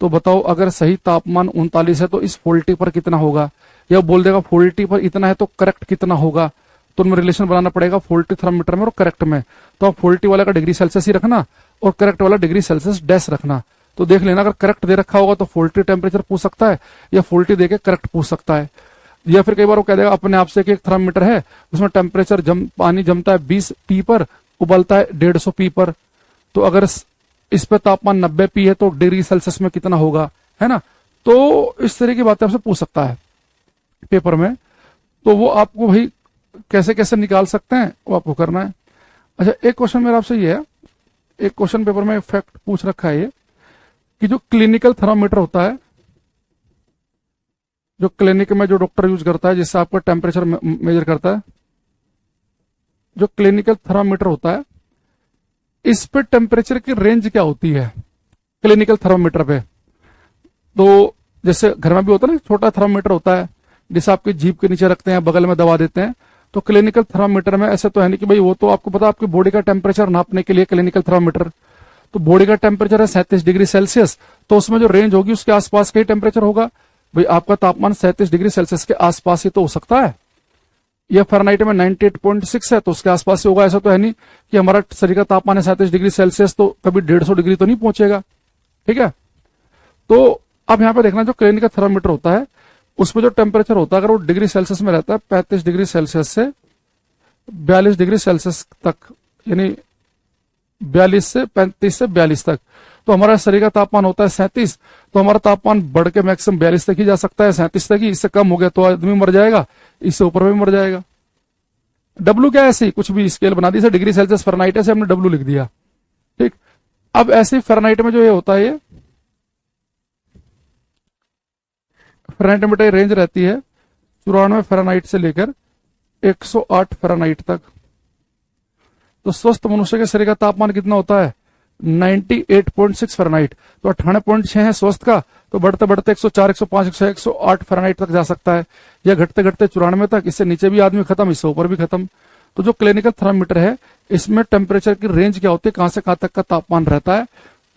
तो बताओ अगर सही तापमान 39 है तो इस फोल्टी पर कितना होगा, या बोल देगा फोल्टी पर इतना है तो करेक्ट कितना होगा। तो उनमें रिलेशन बनाना पड़ेगा फोल्टी थर्मामीटर में और करेक्ट में। तो आप फोल्टी वाला का डिग्री सेल्सियस ही रखना और करेक्ट वाला डिग्री सेल्सियस डैश रखना। तो देख लेना, अगर करेक्ट दे रखा होगा तो फोल्टी टेम्परेचर पूछ सकता है, या फोल्टी देके करेक्ट पूछ सकता है। या फिर कई बार वो कह देगा अपने आप से कि एक थर्मामीटर है उसमें टेम्परेचर पानी जमता है 20 पी पर, उबलता है 150 पी पर, तो अगर इस पे तापमान 90 पी है तो डिग्री सेल्सियस में कितना होगा, है ना। तो इस तरह की बातें आपसे पूछ सकता है पेपर में। तो वो आपको भाई कैसे कैसे निकाल सकते हैं वो आपको करना है। अच्छा, एक क्वेश्चन मेरा आपसे ये है, एक क्वेश्चन पेपर में फैक्ट पूछ रखा है ये कि जो क्लिनिकल थर्मामीटर होता है, जो क्लिनिक में जो डॉक्टर यूज करता है जिससे आपका टेम्परेचर मेजर करता है, जो क्लिनिकल थर्मामीटर होता है, इस पे टेम्परेचर की रेंज क्या होती है क्लिनिकल थर्मामीटर पे। तो जैसे घर में भी होता है ना, छोटा थर्मामीटर होता है जिसे आपकी जीभ के नीचे रखते हैं, बगल में दबा देते हैं। तो क्लिनिकल थर्मामीटर में ऐसे तो है नहीं कि भाई वो तो आपको पता आपकी बॉडी का टेम्परेचर नापने के लिए क्लिनिकल थर्मामीटर, तो बॉडी का टेम्परेचर है 37 डिग्री सेल्सियस, तो उसमें जो रेंज होगी उसके आसपास का ही टेम्परेचर होगा। भाई आपका तापमान 37 डिग्री सेल्सियस के आसपास ही तो हो सकता है। यह फ़ारेनहाइट में 98.6 है तो उसके आसपास से होगा। ऐसा तो है नहीं कि हमारा शरीर का तापमान है 37 डिग्री सेल्सियस तो कभी 150 डिग्री तो नहीं पहुंचेगा, ठीक है। तो अब यहाँ पे देखना, जो क्लिनिकल थर्मामीटर होता है उसमें जो टेम्परेचर होता है अगर वो डिग्री सेल्सियस में रहता है 35 डिग्री सेल्सियस से 42 डिग्री सेल्सियस तक, यानी 42 से 35 से 42 तक, तो हमारा शरीर का तापमान होता है 37, तो हमारा तापमान बढ़ के मैक्सिमम 42 तक ही जा सकता है, 37 तक ही। इससे कम हो गया तो आदमी मर जाएगा, इससे ऊपर भी मर जाएगा। डब्ल्यू क्या है, ऐसे ही कुछ भी स्केल बना दी, डिग्री सेल्सियस फ़ारेनहाइट से हमने डब्ल्यू लिख दिया, ठीक। अब ऐसे ही फ़ारेनहाइट में जो ये होता है, ये फ़ारेनहाइट में रेंज रहती है 94 फ़ारेनहाइट से लेकर 108 फ़ारेनहाइट तक। तो स्वस्थ मनुष्य के शरीर का तापमान कितना होता है 98.6 फ़ारेनहाइट, तो 98.6 है स्वस्थ का, तो बढ़ते बढ़ते 104, 105, 106, 108 फ़ारेनहाइट तक जा सकता है, या घटते घटते 94 तक, इससे नीचे भी आदमी खत्म, इससे ऊपर भी खत्म। तो जो क्लिनिकल थर्मामीटर है इसमें टेम्परेचर की रेंज क्या होती है, कहां से कहां तक का तापमान रहता है,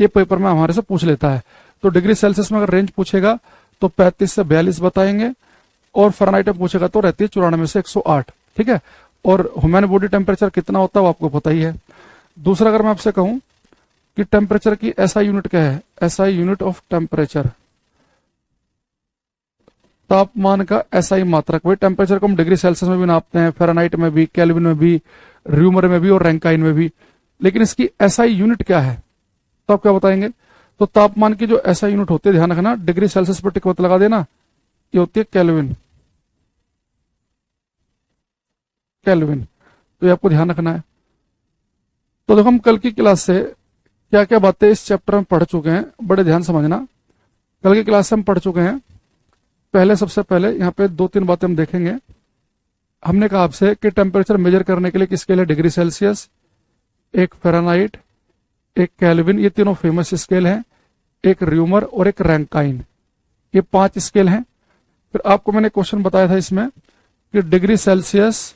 ये पेपर में हमारे से पूछ लेता है। तो डिग्री सेल्सियस में अगर रेंज पूछेगा तो 35 से 42 बताएंगे, और फ़ारेनहाइट में पूछेगा तो रहती है 94 से 108, ठीक है। और ह्यूमन बॉडी टेम्परेचर कितना होता है वो आपको पता ही है। दूसरा, अगर मैं आपसे कहूं कि टेम्परेचर की एसआई यूनिट क्या है, एसआई यूनिट ऑफ टेम्परेचर, तापमान का एसआई मात्रक। वही टेम्परेचर को हम डिग्री सेल्सियस में भी नापते हैं, फ़ारेनहाइट में भी, केल्विन में भी, र्यूमर में भी और रैंकाइन में भी, लेकिन इसकी एसआई यूनिट क्या है तो आप क्या बताएंगे? तो तापमान की जो एसआई यूनिट होती है, ध्यान रखना, डिग्री सेल्सियस पर टिक मत लगा देना, ये होती है केल्विन। केल्विन, तो ये आपको ध्यान रखना है। तो देखो हम कल की क्लास से क्या क्या बातें इस चैप्टर में पढ़ चुके हैं, बड़े ध्यान समझना। कल की क्लास से हम पढ़ चुके हैं, पहले सबसे पहले यहाँ पे दो तीन बातें हम देखेंगे। हमने कहा आपसे कि टेम्परेचर मेजर करने के लिए किस स्केल है? डिग्री सेल्सियस, एक फ़ारेनहाइट, एक केल्विन, ये तीनों फेमस स्केल हैं, एक र्यूमर और एक रैंकाइन, ये 5 स्केल हैं। फिर आपको मैंने क्वेश्चन बताया था इसमें कि डिग्री सेल्सियस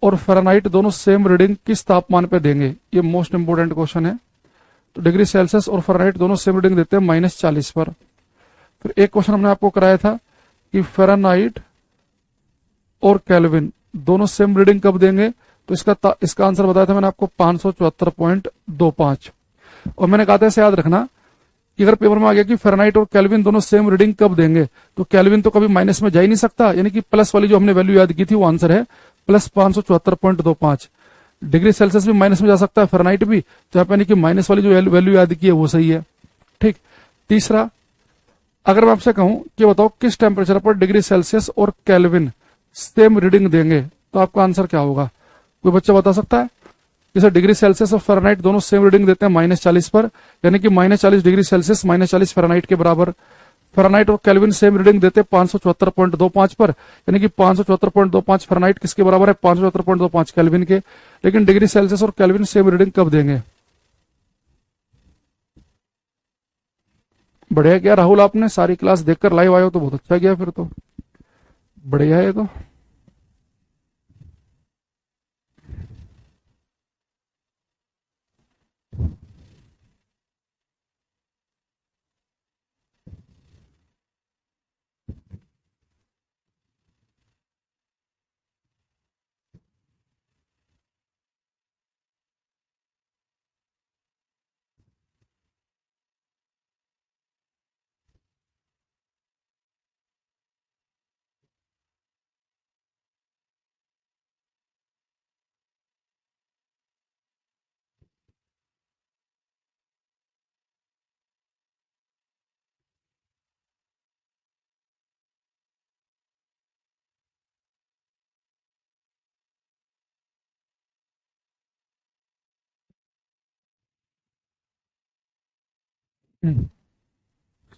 और फ़ारेनहाइट दोनों सेम रीडिंग किस तापमान पे देंगे, ये मोस्ट इंपोर्टेंट क्वेश्चन है। तो डिग्री सेल्सियस और फ़ारेनहाइट दोनों सेम रीडिंग देते हैं -40 पर। फिर एक क्वेश्चन हमने आपको कराया था कि फ़ारेनहाइट और केल्विन दोनों सेम रीडिंग कब देंगे, तो इसका आंसर बताया था मैंने आपको 574.25। और मैंने कहा था इसे याद रखना कि अगर पेपर में आ गया कि फ़ारेनहाइट और केल्विन दोनों सेम रीडिंग कब देंगे, तो केल्विन तो कभी माइनस में जा ही नहीं सकता, यानी कि प्लस वाली जो हमने वैल्यू याद की थी वो आंसर है प्लस 574.25। डिग्री सेल्सियस भी माइनस में जा सकता है, फ़ारेनहाइट भी, तो यहाँ पे यानी कि माइनस वाली जो वैल्यू याद की है वो सही है। ठीक। तीसरा, अगर मैं आपसे कहूं कि बताओ किस टेम्परेचर पर डिग्री सेल्सियस और केल्विन सेम रीडिंग देंगे, तो आपका आंसर क्या होगा? कोई बच्चा बता सकता है? जैसे डिग्री सेल्सियस और फ़ारेनहाइट दोनों सेम रीडिंग देते हैं -40 पर, यानी कि -40 डिग्री सेल्सियस -40 फ़ारेनहाइट के बराबर। फ़ारेनहाइट और केल्विन सेम रीडिंग देते हैं 574.25 पर, यानी कि 574.25 फ़ारेनहाइट किसके बराबर है? 574.25 केल्विन के। लेकिन डिग्री सेल्सियस और केल्विन सेम रीडिंग कब देंगे? बढ़िया किया राहुल, आपने सारी क्लास देखकर लाइव आए हो तो बहुत अच्छा किया, फिर तो बढ़िया है तो।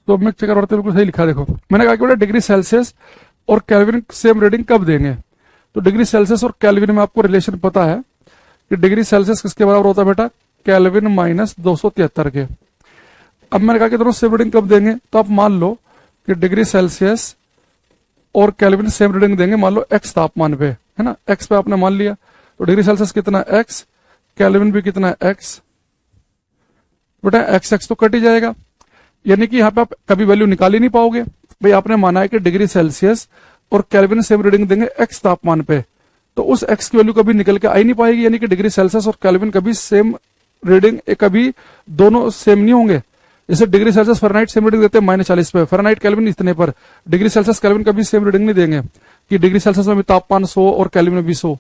तो मैं चेक करते बिल्कुल सही लिखा, देखो मैंने कहा कि बेटा डिग्री सेल्सियस और केल्विन सेम रीडिंग कब देंगे, तो डिग्री सेल्सियस और केल्विन में आपको रिलेशन पता है कि डिग्री सेल्सियस किसके बराबर होता है बेटा? केल्विन -273 के। अब मैंने कहा कि दोनों सेम रीडिंग कब देंगे, तो आप मान लो कि डिग्री सेल्सियस और केल्विन सेम रीडिंग देंगे, मान लो x तापमान पे, है ना, x पे आपने मान लिया, तो डिग्री सेल्सियस कितना x, केल्विन भी कितना x, बेटा x तो कट ही जाएगा, यानी कि यहाँ पे आप कभी वैल्यू निकाल ही नहीं पाओगे। भाई आपने माना है कि डिग्री सेल्सियस और केल्विन सेम रीडिंग देंगे x तापमान पे, तो उस x की वैल्यू कभी निकल के आ ही नहीं पाएगी, यानी कि डिग्री सेल्सियस और केल्विन कभी सेम रीडिंग, कभी दोनों सेम नहीं होंगे। जैसे degree Celsius Fahrenheit same reading देते हैं -40 पे, फ़ारेनहाइट केल्विन इतने पर, डिग्री सेल्सियस केल्विन कभी सेम रीडिंग नहीं देंगे कि डिग्री सेल्सियस में भी तापमान 100 और केल्विन में भी 100,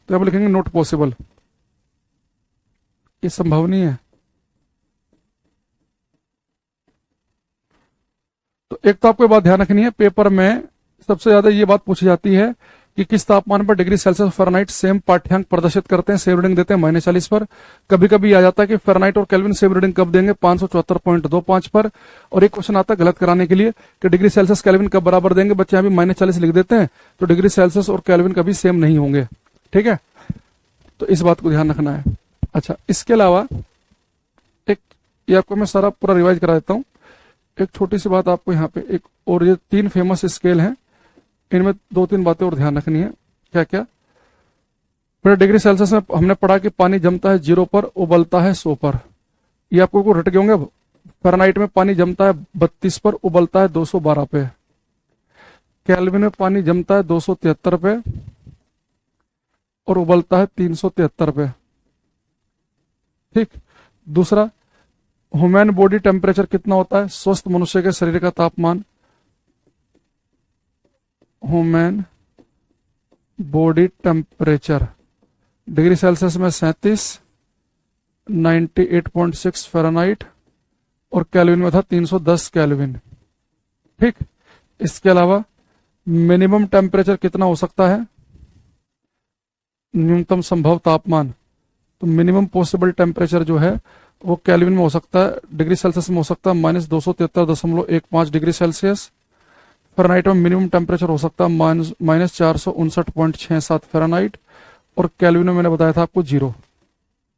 तो आप लिखेंगे नॉट पॉसिबल, ये संभव नहीं है। तो एक तो आपको बात ध्यान रखनी है, पेपर में सबसे ज्यादा ये बात पूछी जाती है कि किस तापमान पर डिग्री सेल्सियस फ़ारेनहाइट सेम पाठ्यांक प्रदर्शित करते हैं, सेम रीडिंग देते हैं -40 पर। कभी कभी आ जाता है कि फ़ारेनहाइट और केल्विन सेम रीडिंग कब देंगे? 574.25 पर। और एक क्वेश्चन आता है गलत कराने के लिए कि डिग्री सेल्सियस केल्विन कब बराबर देंगे, बच्चे यहाँ भी -40 लिख देते हैं, तो डिग्री सेल्सियस और केल्विन कभी सेम नहीं होंगे। ठीक है, तो इस बात को ध्यान रखना है। अच्छा, इसके अलावा एक, ये आपको मैं सारा पूरा रिवाइज करा देता हूँ। एक छोटी सी बात आपको यहाँ पे एक, और ये 3 फेमस स्केल हैं, इनमें 2-3 बातें और ध्यान रखनी है। क्या क्या? फिर डिग्री सेल्सियस में हमने पढ़ा कि पानी जमता है 0 पर, उबलता है 100 पर, ये आपको रट गए होंगे। फ़ारेनहाइट में पानी जमता है 32 पर, उबलता है 212 पे। केल्विन में पानी जमता है 273 पे और उबलता है 373 पे। ठीक। दूसरा, ह्यूमन बॉडी टेम्परेचर कितना होता है? स्वस्थ मनुष्य के शरीर का तापमान human body temperature degree Celsius में 37, 98.6 फ़ारेनहाइट, और केल्विन में था 310 केल्विन। ठीक। इसके अलावा मिनिमम टेम्परेचर कितना हो सकता है, न्यूनतम संभव तापमान। तो मिनिमम पॉसिबल टेम्परेचर जो है वो केल्विन में हो सकता है, डिग्री सेल्सियस में हो सकता है -273.15 डिग्री सेल्सियस। फ़ारेनहाइट में मिनिमम टेम्परेचर हो सकता है -459.67 फ़ारेनहाइट, और केल्विन में मैंने बताया था आपको 0।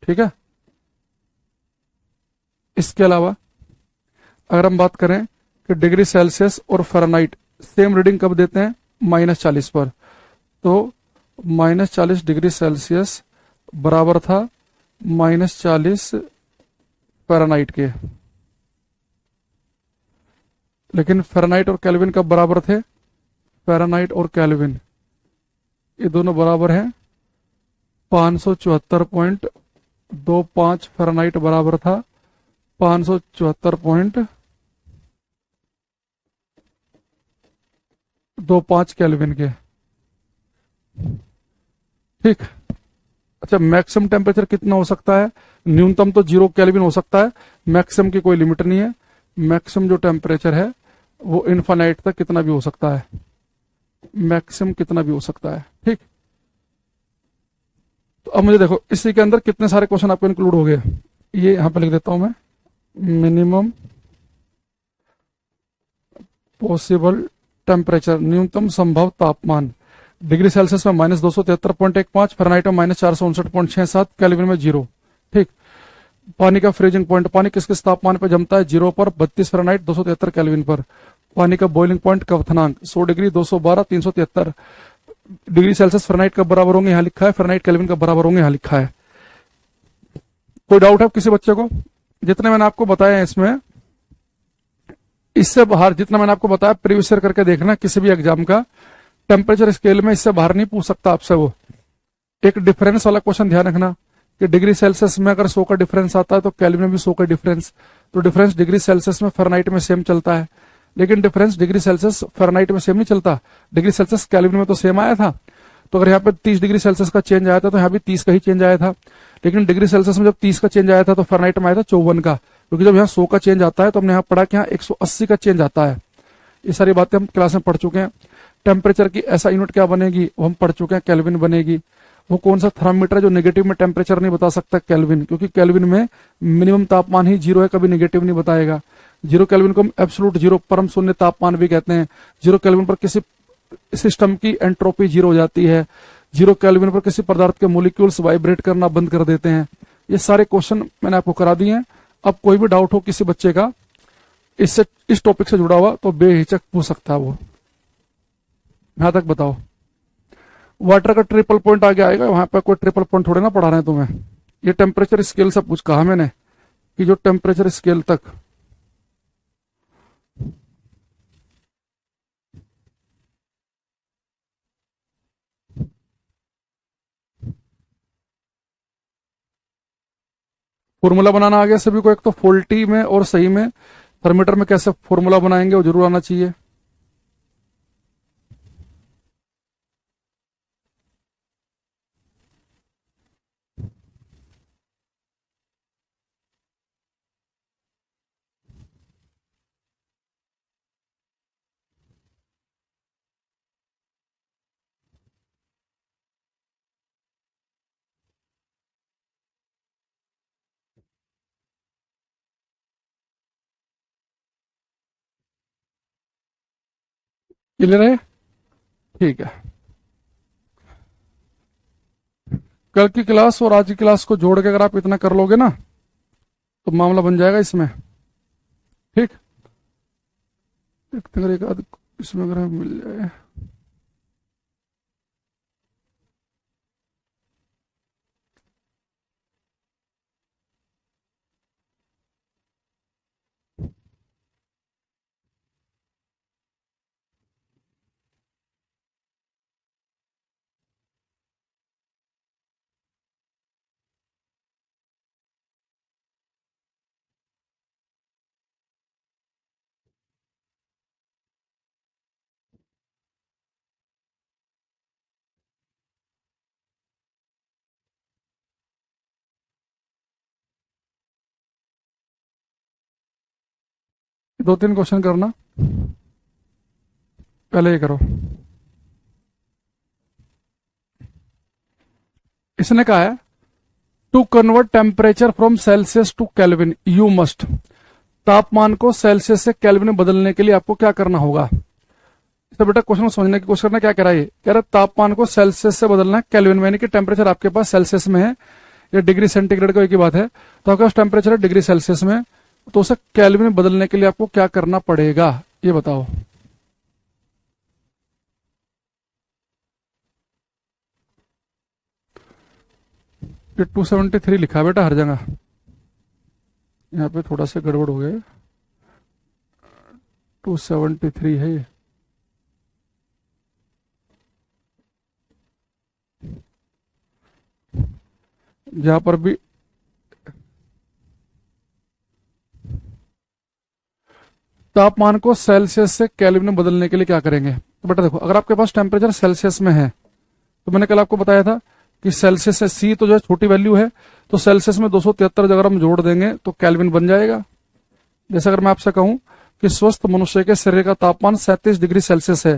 ठीक है। इसके अलावा अगर हम बात करें कि डिग्री सेल्सियस और फ़ारेनहाइट सेम रीडिंग कब देते हैं, -40 पर। तो -40 डिग्री सेल्सियस बराबर था -40 फ़ारेनहाइट के। लेकिन फ़ारेनहाइट और केल्विन कब बराबर थे, फ़ारेनहाइट और केल्विन ये दोनों बराबर हैं 574.25 फ़ारेनहाइट बराबर था 574.25 केल्विन के। ठीक। अच्छा, मैक्सिमम टेम्परेचर कितना हो सकता है, न्यूनतम तो 0 केल्विन हो सकता है, मैक्सिमम की कोई लिमिट नहीं है। मैक्सिमम जो टेम्परेचर है वो इनफाइनाइट तक कितना भी हो सकता है, मैक्सिमम कितना भी हो सकता है। ठीक। तो अब मुझे देखो इसी के अंदर कितने सारे क्वेश्चन आपको इंक्लूड हो गए, ये यहां पर लिख देता हूं मैं। मिनिमम पॉसिबल टेम्परेचर, न्यूनतम संभव तापमान, डिग्री सेल्सियस में -273.15, फ़ारेनहाइट में -459.67, केल्विन में 0। ठीक। पानी का फ्रीजिंग पॉइंट, पानी किस किस तापमान पर जमता है, 0 पर, 32 फ़ारेनहाइट, 273 केल्विन पर। पानी का बॉइलिंग पॉइंट, क्वथनांक 100 डिग्री, 212, 373 डिग्री सेल्सियस फ़ारेनहाइट कब बराबर होंगे, यहाँ लिखा है, फ़ारेनहाइट केल्विन कब बराबर होंगे, यहाँ लिखा है। कोई डाउट है किसी बच्चे को, जितने मैंने आपको बताया है इसमें, इससे बाहर जितना मैंने आपको बताया प्रीवियस ईयर करके देखना, किसी भी एग्जाम का टेम्परेचर स्केल में इससे बाहर नहीं पूछ सकता आपसे वो। एक डिफरेंस वाला क्वेश्चन ध्यान रखना कि डिग्री सेल्सियस में अगर 100 का डिफरेंस आता है तो केल्विन में भी 100 का डिफरेंस। तो डिफरेंस डिग्री सेल्सियस में फ़ारेनहाइट में सेम चलता है, लेकिन डिफरेंस डिग्री सेल्सियस फ़ारेनहाइट में सेम नहीं चलता। डिग्री सेल्सियस केल्विन में तो सेम आया था, तो अगर यहाँ पे 30 डिग्री सेल्सियस का चेंज आया था तो यहाँ भी 30 का ही चेंज आया था। लेकिन डिग्री सेल्सियस में जब 30 का चेंज आया था तो फ़ारेनहाइट में आया था 54 का, क्योंकि जब यहाँ 100 का चेंज आता है तो हमने यहाँ पढ़ा कि यहाँ 180 का चेंज आता है। ये सारी बातें हम क्लास में पढ़ चुके हैं। टेम्परेचर की ऐसा यूनिट क्या बनेगी वो हम पढ़ चुके हैं, केल्विन बनेगी। वो कौन सा थर्मामीटर है जो नेगेटिव में टेम्परेचर नहीं बता सकता, केल्विन, क्योंकि केल्विन में मिनिमम तापमान ही 0 है, कभी नेगेटिव नहीं बताएगा। 0 केल्विन को हम एब्सोल्यूट 0, परम शून्य तापमान भी कहते हैं। 0 केल्विन पर किसी सिस्टम की एंट्रोपी 0 हो जाती है। 0 केल्विन पर किसी पदार्थ के मोलिक्यूल्स वाइब्रेट करना बंद कर देते हैं। ये सारे क्वेश्चन मैंने आपको करा दिए हैं। अब कोई भी डाउट हो किसी बच्चे का इससे, इस टॉपिक से जुड़ा हुआ, तो बेहिचक पूछ सकता है वो। यहां तक बताओ। वाटर का ट्रिपल पॉइंट आगे आएगा, वहां पर कोई ट्रिपल पॉइंट थोड़े ना पढ़ा रहे हैं तुम्हें। ये टेम्परेचर स्केल से पूछ कहा मैंने कि जो टेम्परेचर स्केल तक, फॉर्मूला बनाना आ गया सभी को। एक तो फॉल्टी में और सही में थर्मीटर में कैसे फॉर्मूला बनाएंगे वो जरूर आना चाहिए। क्लियर है? ठीक है। कल की क्लास और आज की क्लास को जोड़ के अगर आप इतना कर लोगे ना तो मामला बन जाएगा इसमें। ठीक। देखते हैं अगर एक आध इसमें अगर हमें मिल जाए। दो तीन क्वेश्चन करना, पहले ये करो। इसने कहा है to convert temperature from Celsius to Kelvin you must, तापमान को सेल्सियस से केल्विन में बदलने के लिए आपको क्या करना होगा। तो बेटा क्वेश्चन को समझने की कोशिश करना, क्या कह रहा है ये, कह रहा है तापमान को सेल्सियस से बदलना है केल्विन में, यानी कि टेम्परेचर आपके पास सेल्सियस में है, या डिग्री सेंटीग्रेड का एक ही बात है, तो आपके पास टेम्परेचर है डिग्री सेल्सियस में, तो उसे केल्विन में बदलने के लिए आपको क्या करना पड़ेगा, ये बताओ। ये 273 लिखा है बेटा हर जगह, यहाँ पे थोड़ा सा गड़बड़ हो गया, 273 है ये। जहां पर भी तापमान को सेल्सियस से केल्विन में बदलने के लिए क्या करेंगे, तो बेटा देखो, अगर आपके पास टेम्परेचर सेल्सियस में है, तो मैंने कल आपको बताया था कि सेल्सियस से सी तो जो है छोटी वैल्यू है, तो सेल्सियस में 273 अगर हम जोड़ देंगे तो केल्विन बन जाएगा। जैसे अगर मैं आपसे कहूं कि स्वस्थ मनुष्य के शरीर का तापमान 37 डिग्री सेल्सियस है,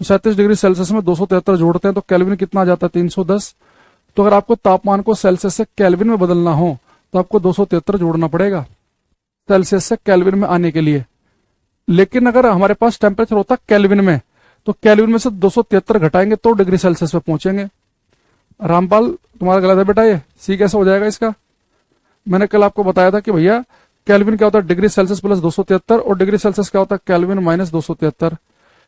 तो 37 डिग्री सेल्सियस में 273 जोड़ते हैं तो केल्विन कितना आ जाता है, 310। तो अगर आपको तापमान को सेल्सियस से केल्विन में बदलना हो तो आपको 273 जोड़ना पड़ेगा सेल्सियस से केल्विन में आने के लिए। लेकिन अगर हमारे पास टेम्परेचर होता केल्विन में, तो केल्विन में से 273 घटाएंगे तो डिग्री सेल्सियस पे पहुंचेंगे। रामपाल तुम्हारा गलत है बेटा, ये सी कैसे हो जाएगा इसका। मैंने कल आपको बताया था कि भैया केल्विन क्या होता है, डिग्री सेल्सियस प्लस 273, और डिग्री सेल्सियस क्या होता है, केल्विन माइनस 273,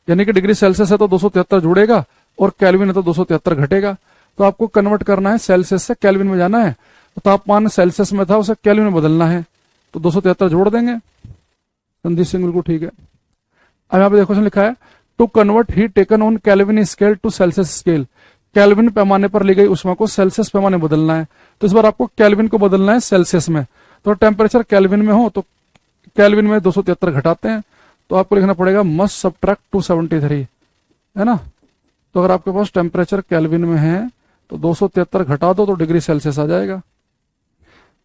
यानी कि डिग्री सेल्सियस है तो 273 जुड़ेगा और केल्विन है तो 273 घटेगा। तो आपको कन्वर्ट करना है, सेल्सियस से केल्विन में जाना है, तो तापमान सेल्सियस में था उसे केल्विन में बदलना है, तो 273 जोड़ देंगे। संदीप सिंह बिल्कुल ठीक है। अब यहाँ पे देखो क्वेश्चन लिखा है to convert heat taken on Kelvin scale to Celsius scale, Kelvin पैमाने पर ली गई ऊष्मा को सेल्सियस पैमाने में बदलना है। तो इस बार आपको केल्विन को बदलना है सेल्सियस में, तो टेम्परेचर केल्विन में हो तो केल्विन में 273 घटाते हैं, तो आपको लिखना पड़ेगा मस्ट सब्ट्रैक्ट 273, है ना। तो अगर आपके पास टेम्परेचर केल्विन में है तो 273 घटा दो तो डिग्री सेल्सियस आ जाएगा।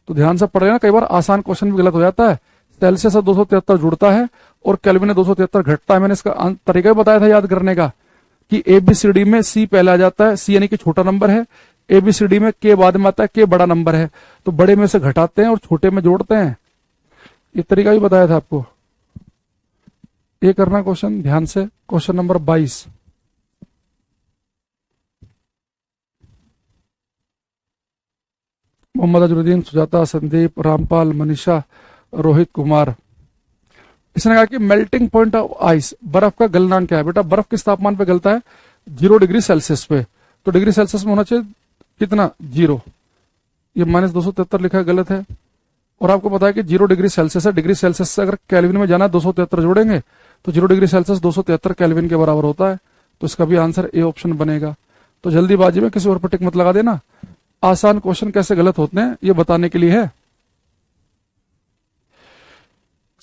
तो ध्यान से पढ़ेगा, कई बार आसान क्वेश्चन भी गलत हो जाता है, सेल्सियस से 273 जुड़ता है और केल्विन में 273 घटता है। मैंने इसका तरीका भी बताया था याद करने का कि एबीसीडी में सी पहले आ जाता है, सी यानी कि छोटा नंबर है, एबीसीडी में के बाद में आता है, के बड़ा नंबर है, तो बड़े में से घटाते हैं और छोटे में जोड़ते हैं। ये तरीका भी बताया था आपको। ये करना क्वेश्चन ध्यान से, क्वेश्चन नंबर 22। मोहम्मद अजरुद्दीन, सुजाता, संदीप, रामपाल, मनीषा, रोहित कुमार। इसने कहा कि मेल्टिंग पॉइंट ऑफ आइस, बर्फ का गलनांक क्या है। बेटा बर्फ किस तापमान पे गलता है, 0 डिग्री सेल्सियस पे, तो डिग्री सेल्सियस में होना चाहिए कितना, 0। ये माइनस 273 लिखा है, गलत है। और आपको पता है कि 0 डिग्री सेल्सियस है, डिग्री सेल्सियस से अगर केल्विन में जाना है 273 जोड़ेंगे तो 0 डिग्री सेल्सियस 273 केल्विन के बराबर होता है, तो इसका भी आंसर ए ऑप्शन बनेगा। तो जल्दीबाजी में किसी और पर टिक मत लगा देना, आसान क्वेश्चन कैसे गलत होते हैं ये बताने के लिए है।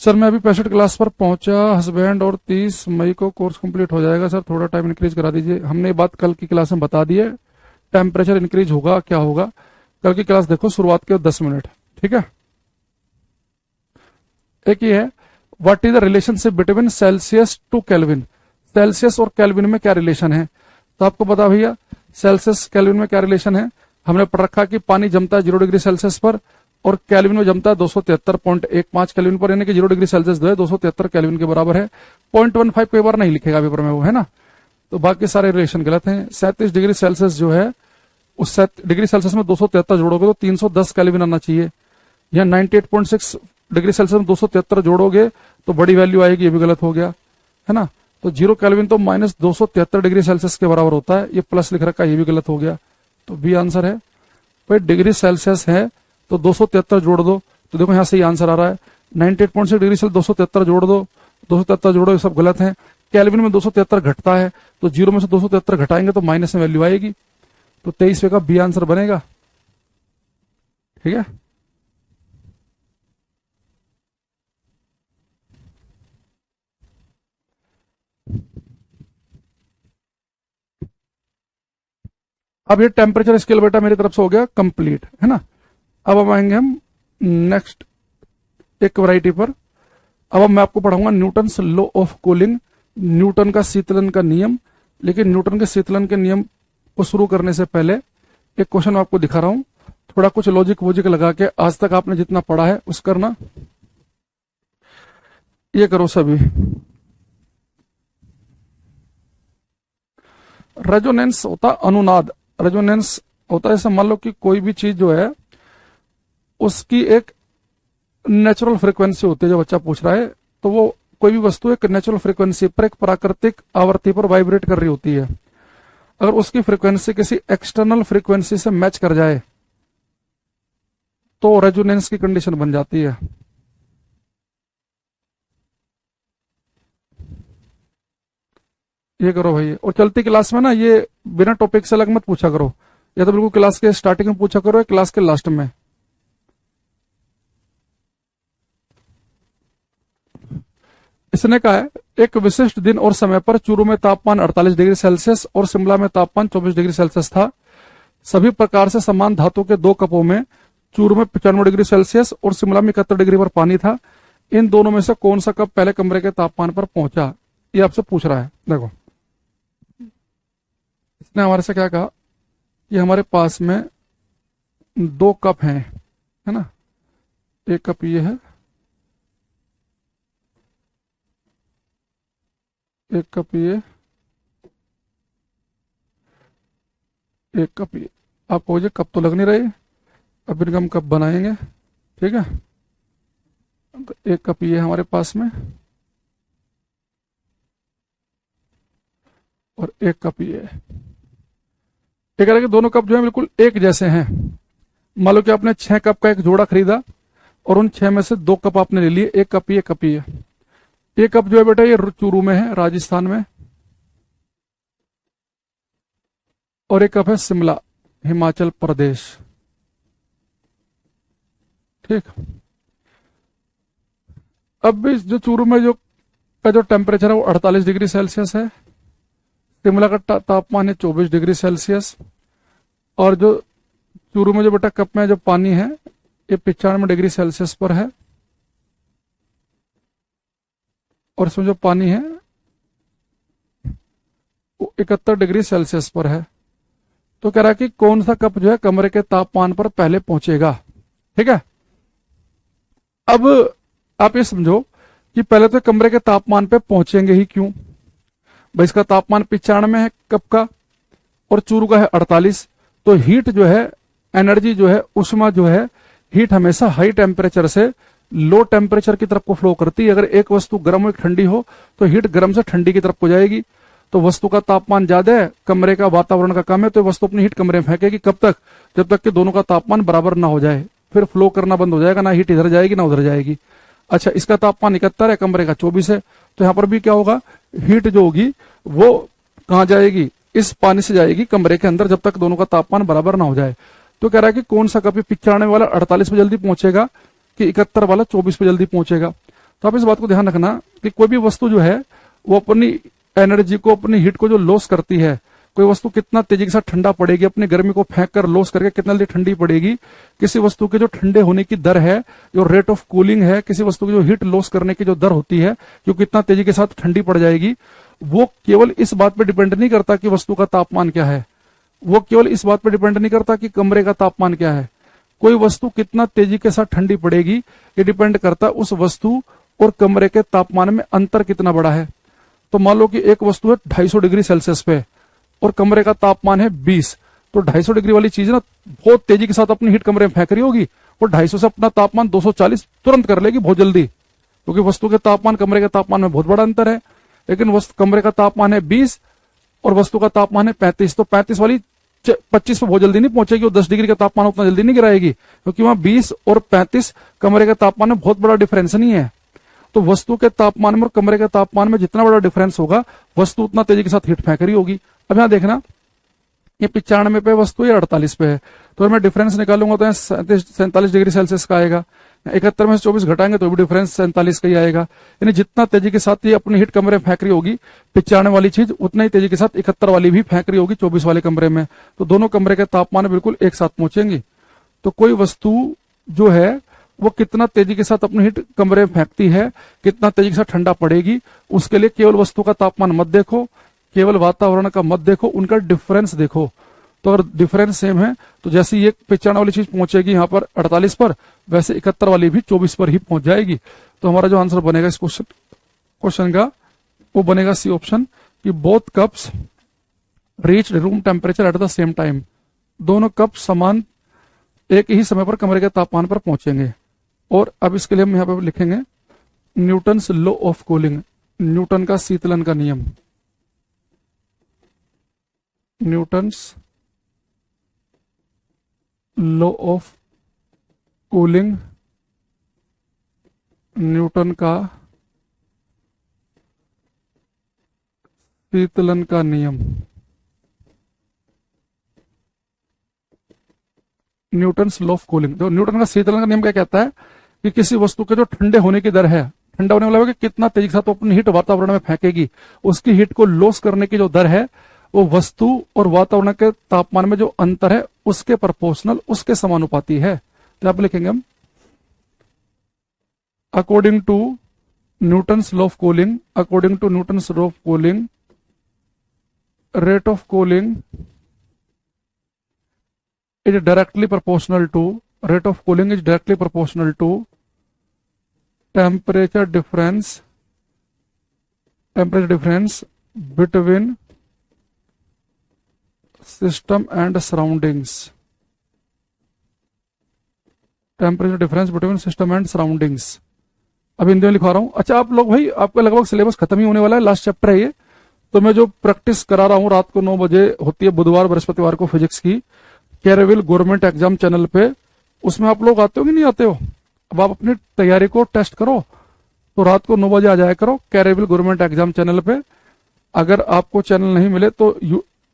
सर मैं अभी 65 क्लास पर पहुंचा हस्बैंड, और 30 मई को कोर्स कंप्लीट हो जाएगा सर, थोड़ा टाइम इंक्रीज करा दीजिए। हमने ये बात कल की क्लास में बता दी है, टेम्परेचर इंक्रीज होगा क्या होगा, कल की क्लास देखो, शुरुआत के 10 मिनट, ठीक है। एक ये है what is the relationship between Celsius to Kelvin, Celsius और केल्विन में क्या रिलेशन है। तो आपको पता भैया सेल्सियस केल्विन में क्या रिलेशन है, हमने पढ़ रखा कि पानी जमता है 0 डिग्री सेल्सियस पर और केल्विन में जमता है 273.15 केल्विन पर, यानी कि 0 डिग्री सेल्सियस जो है 273 केल्विन के बराबर है। 0.15 कई बार नहीं लिखेगा पेपर में वो, है ना। तो बाकी सारे रिलेशन गलत हैं। 37 डिग्री सेल्सियस जो है उस डिग्री सेल्सियस में 273 जोड़ोगे तो 310 केल्विन आना चाहिए। या 98.6 डिग्री सेल्सियस में 273 जोड़ोगे तो बड़ी वैल्यू आएगी, ये भी गलत हो गया, है ना। तो 0 केल्विन तो माइनस 273 डिग्री सेल्सियस के बराबर होता है, ये प्लस लिख रखा है, ये भी गलत हो गया। तो बी आंसर है। भाई डिग्री सेल्सियस है तो 273 जोड़ दो, तो देखो यहां से ही आंसर आ रहा है। 98.6 डिग्री सेल्सियस 273 जोड़ दो, 273 जोड़ो, ये सब गलत है। केल्विन में 273 घटता है तो 0 में से 273 घटाएंगे तो माइनस में वैल्यू आएगी, तो 23वें का बी आंसर बनेगा, ठीक है। अब ये टेम्परेचर स्केल बेटा मेरी तरफ से हो गया कंप्लीट, है ना। अब आएंगे हम नेक्स्ट एक वैरायटी पर। अब मैं आपको पढ़ाऊंगा Newton's law of cooling, Newton का शीतलन का नियम। लेकिन न्यूटन के शीतलन के नियम को शुरू करने से पहले एक क्वेश्चन आपको दिखा रहा हूं, थोड़ा कुछ लॉजिक वॉजिक लगा के आज तक आपने जितना पढ़ा है उस करना। ये करो सभी। रेजोनेंस होता अनुनाद, रेजोनेंस होता है, जैसे मान लो कि कोई भी चीज जो है उसकी एक नेचुरल फ्रीक्वेंसी होती है। जो बच्चा पूछ रहा है तो वो कोई भी वस्तु एक नेचुरल फ्रीक्वेंसी पर, एक प्राकृतिक आवर्ती पर वाइब्रेट कर रही होती है। अगर उसकी फ्रीक्वेंसी किसी एक्सटर्नल फ्रीक्वेंसी से मैच कर जाए तो रेजोनेंस की कंडीशन बन जाती है। ये करो भाई। और चलती क्लास में ना ये बिना टॉपिक से अलग मत पूछा करो, या तो बिल्कुल क्लास के स्टार्टिंग में पूछा करो या क्लास के लास्ट में। इसने कहा है एक विशिष्ट दिन और समय पर चूरू में तापमान 48 डिग्री सेल्सियस और शिमला में तापमान 24 डिग्री सेल्सियस था। सभी प्रकार से समान धातु के दो कपों में चूरू में 95 डिग्री सेल्सियस और शिमला में 71 डिग्री पर पानी था। इन दोनों में से कौन सा कप पहले कमरे के तापमान पर पहुंचा, ये आपसे पूछ रहा है। देखो इसने हमारे से क्या कहा कि हमारे पास में दो कप हैं, है ना। एक कप ये है, एक कप ये, एक कप ये। आप कहोगे कप तो लग नहीं रहे, अब इनका हम कप बनाएंगे, ठीक है। तो एक कप ये हमारे पास में और एक कप ये है। एक तरह के दोनों कप जो है बिल्कुल एक जैसे हैं। मान लो कि आपने 6 कप का एक जोड़ा खरीदा और उन 6 में से 2 कप आपने ले लिए, एक कप ये, कप ये। ये कप जो है बेटा ये चूरू में है, राजस्थान में, और एक कप है शिमला, हिमाचल प्रदेश, ठीक। अब भी जो चूरू में जो टेम्परेचर है वो 48 डिग्री सेल्सियस है, शिमला का तापमान है 24 डिग्री सेल्सियस, और जो चूरू में जो बेटा कप में जो पानी है ये 95 डिग्री सेल्सियस पर है, और इसमें जो पानी है वो 71 डिग्री सेल्सियस पर है। तो कह रहा है कि कौन सा कप जो है कमरे के तापमान पर पहले पहुंचेगा, ठीक है। अब आप ये समझो कि पहले तो कमरे के तापमान पे पहुंचेंगे ही क्यों भाई। इसका तापमान 95 है कप का और चूरू का है 48। तो हीट जो है, एनर्जी जो है, उष्मा जो है, हीट हमेशा हाई टेम्परेचर से लो टेम्परेचर की तरफ को फ्लो करती है। अगर एक वस्तु गर्म और ठंडी हो तो हीट गर्म से ठंडी की तरफ को जाएगी। तो वस्तु का तापमान ज्यादा है, कमरे का वातावरण का कम है, तो वस्तु अपनी हीट कमरे में फेंकेगी। कब तक? जब तक कि दोनों का तापमान बराबर ना हो जाए, फिर फ्लो करना बंद हो जाएगा, ना हीट इधर जाएगी ना उधर जाएगी। अच्छा, इसका तापमान 71 है, कमरे का 24 है, तो यहाँ पर भी क्या होगा, हीट जो होगी वो कहाँ जाएगी, इस पानी से जाएगी कमरे के अंदर, जब तक दोनों का तापमान बराबर ना हो जाए। तो कह रहा है कि कौन सा कप 95 वाला 48 पे जल्दी पहुंचेगा कि 71 वाला 24 पे जल्दी पहुंचेगा। तो आप इस बात को ध्यान रखना कि कोई भी वस्तु जो है वो अपनी एनर्जी को, अपनी हीट को जो लॉस करती है, कोई वस्तु कितना तेजी के साथ ठंडा पड़ेगी, अपनी गर्मी को फेंक कर लॉस करके कितना जल्दी ठंडी पड़ेगी, किसी वस्तु के जो ठंडे होने की दर है, जो रेट ऑफ कूलिंग है, किसी वस्तु की जो हीट लॉस करने की जो दर होती है, जो कितना तेजी के साथ ठंडी पड़ जाएगी, वो केवल इस बात पर डिपेंड नहीं करता कि वस्तु का तापमान क्या है, वो केवल इस बात पर डिपेंड नहीं करता कि कमरे का तापमान क्या है। कोई वस्तु कितना तेजी के साथ ठंडी पड़ेगी ये डिपेंड करता है उस वस्तु और कमरे के तापमान में अंतर कितना बड़ा है। तो मान लो कि एक वस्तु है 250 डिग्री सेल्सियस पे और कमरे का तापमान है 20, तो 250 डिग्री वाली चीज ना बहुत तेजी के साथ अपनी हीट कमरे में फेंक रही होगी और 250 से अपना तापमान 240 तुरंत कर लेगी बहुत जल्दी, क्योंकि वस्तु के तापमान कमरे के तापमान में बहुत बड़ा अंतर है। लेकिन वस्तु कमरे का तापमान है 20 और वस्तु का तापमान है 35, तो 35 वाली 25 पे बहुत जल्दी नहीं पहुंचेगी, और 10 डिग्री का तापमान उतना जल्दी नहीं गिराएगी, क्योंकि वहां 20 और 35 कमरे के तापमान में बहुत बड़ा डिफरेंस नहीं है। तो वस्तु के तापमान में और कमरे के तापमान में जितना बड़ा डिफरेंस होगा, वस्तु उतना तेजी के साथ हीट फेंक रही होगी। अब यहाँ देखना, ये 95 पे वस्तु, ये 48 पे है, तो मैं डिफरेंस निकालूंगा तो 47 डिग्री सेल्सियस का आएगा। 71 में से 24 घटाएंगे तो भी डिफरेंस 47 का ही आएगा। यानी जितना तेजी के साथ ये अपनी हीट कमरे में फेंक रही होगी 95 वाली चीज, उतना ही तेजी के साथ 71 वाली भी फेंक रही होगी 24 वाले कमरे में। तो दोनों कमरे के तापमान बिल्कुल एक साथ पहुंचेंगे। तो कोई वस्तु जो है वो कितना तेजी के साथ अपनी हीट कमरे में फेंकती है, कितना तेजी के साथ ठंडा पड़ेगी, उसके लिए केवल वस्तु का तापमान मत देखो, केवल वातावरण का मत देखो, उनका डिफरेंस देखो। तो अगर डिफरेंस सेम है तो जैसे ये 95 वाली चीज पहुंचेगी यहाँ पर 48 पर, वैसे 71 वाली भी 24 पर ही पहुंच जाएगी। तो हमारा जो आंसर बनेगा इस क्वेश्चन का वो बनेगा सी ऑप्शन, कि both cups reach room temperature at the same time. दोनों कप समान एक ही समय पर कमरे के तापमान पर पहुंचेंगे। और अब इसके लिए हम यहाँ पर लिखेंगे Newton's law of cooling, Newton का शीतलन का नियम, Newton's law of cooling, Newton का शीतलन का नियम। न्यूटन्स लॉ ऑफ कूलिंग, तो न्यूटन का शीतलन का नियम क्या कहता है कि किसी वस्तु के जो ठंडे होने की दर है, ठंडा होने वाला है कि कितना तेजी के साथ वो अपनी हीट वातावरण में फेंकेगी, उसकी हीट को लॉस करने की जो दर है वो वस्तु और वातावरण के तापमान में जो अंतर है उसके प्रोपोर्शनल, उसके समानुपाती है। तो आप लिखेंगे हम according to Newton's law of cooling, according to Newton's law of cooling, rate of cooling is directly proportional to, rate of cooling is directly proportional to temperature difference between system and surroundings, temperature difference between system and surroundings। अब हिंदी में लिखवा रहा हूं। अच्छा आप लोग भाई, आपका लगभग सिलेबस खत्म ही होने वाला है, लास्ट चैप्टर है ये। तो मैं जो प्रैक्टिस करा रहा हूं रात को 9 बजे होती है बुधवार बृहस्पतिवार को फिजिक्स की, कैरेविल गवर्नमेंट एग्जाम चैनल पे, उसमें आप लोग आते हो कि नहीं आते हो? अब आप अपनी तैयारी को टेस्ट करो, तो रात को 9 बजे आ जाया करो कैरेविल गवर्नमेंट एग्जाम चैनल पे। अगर आपको चैनल नहीं मिले तो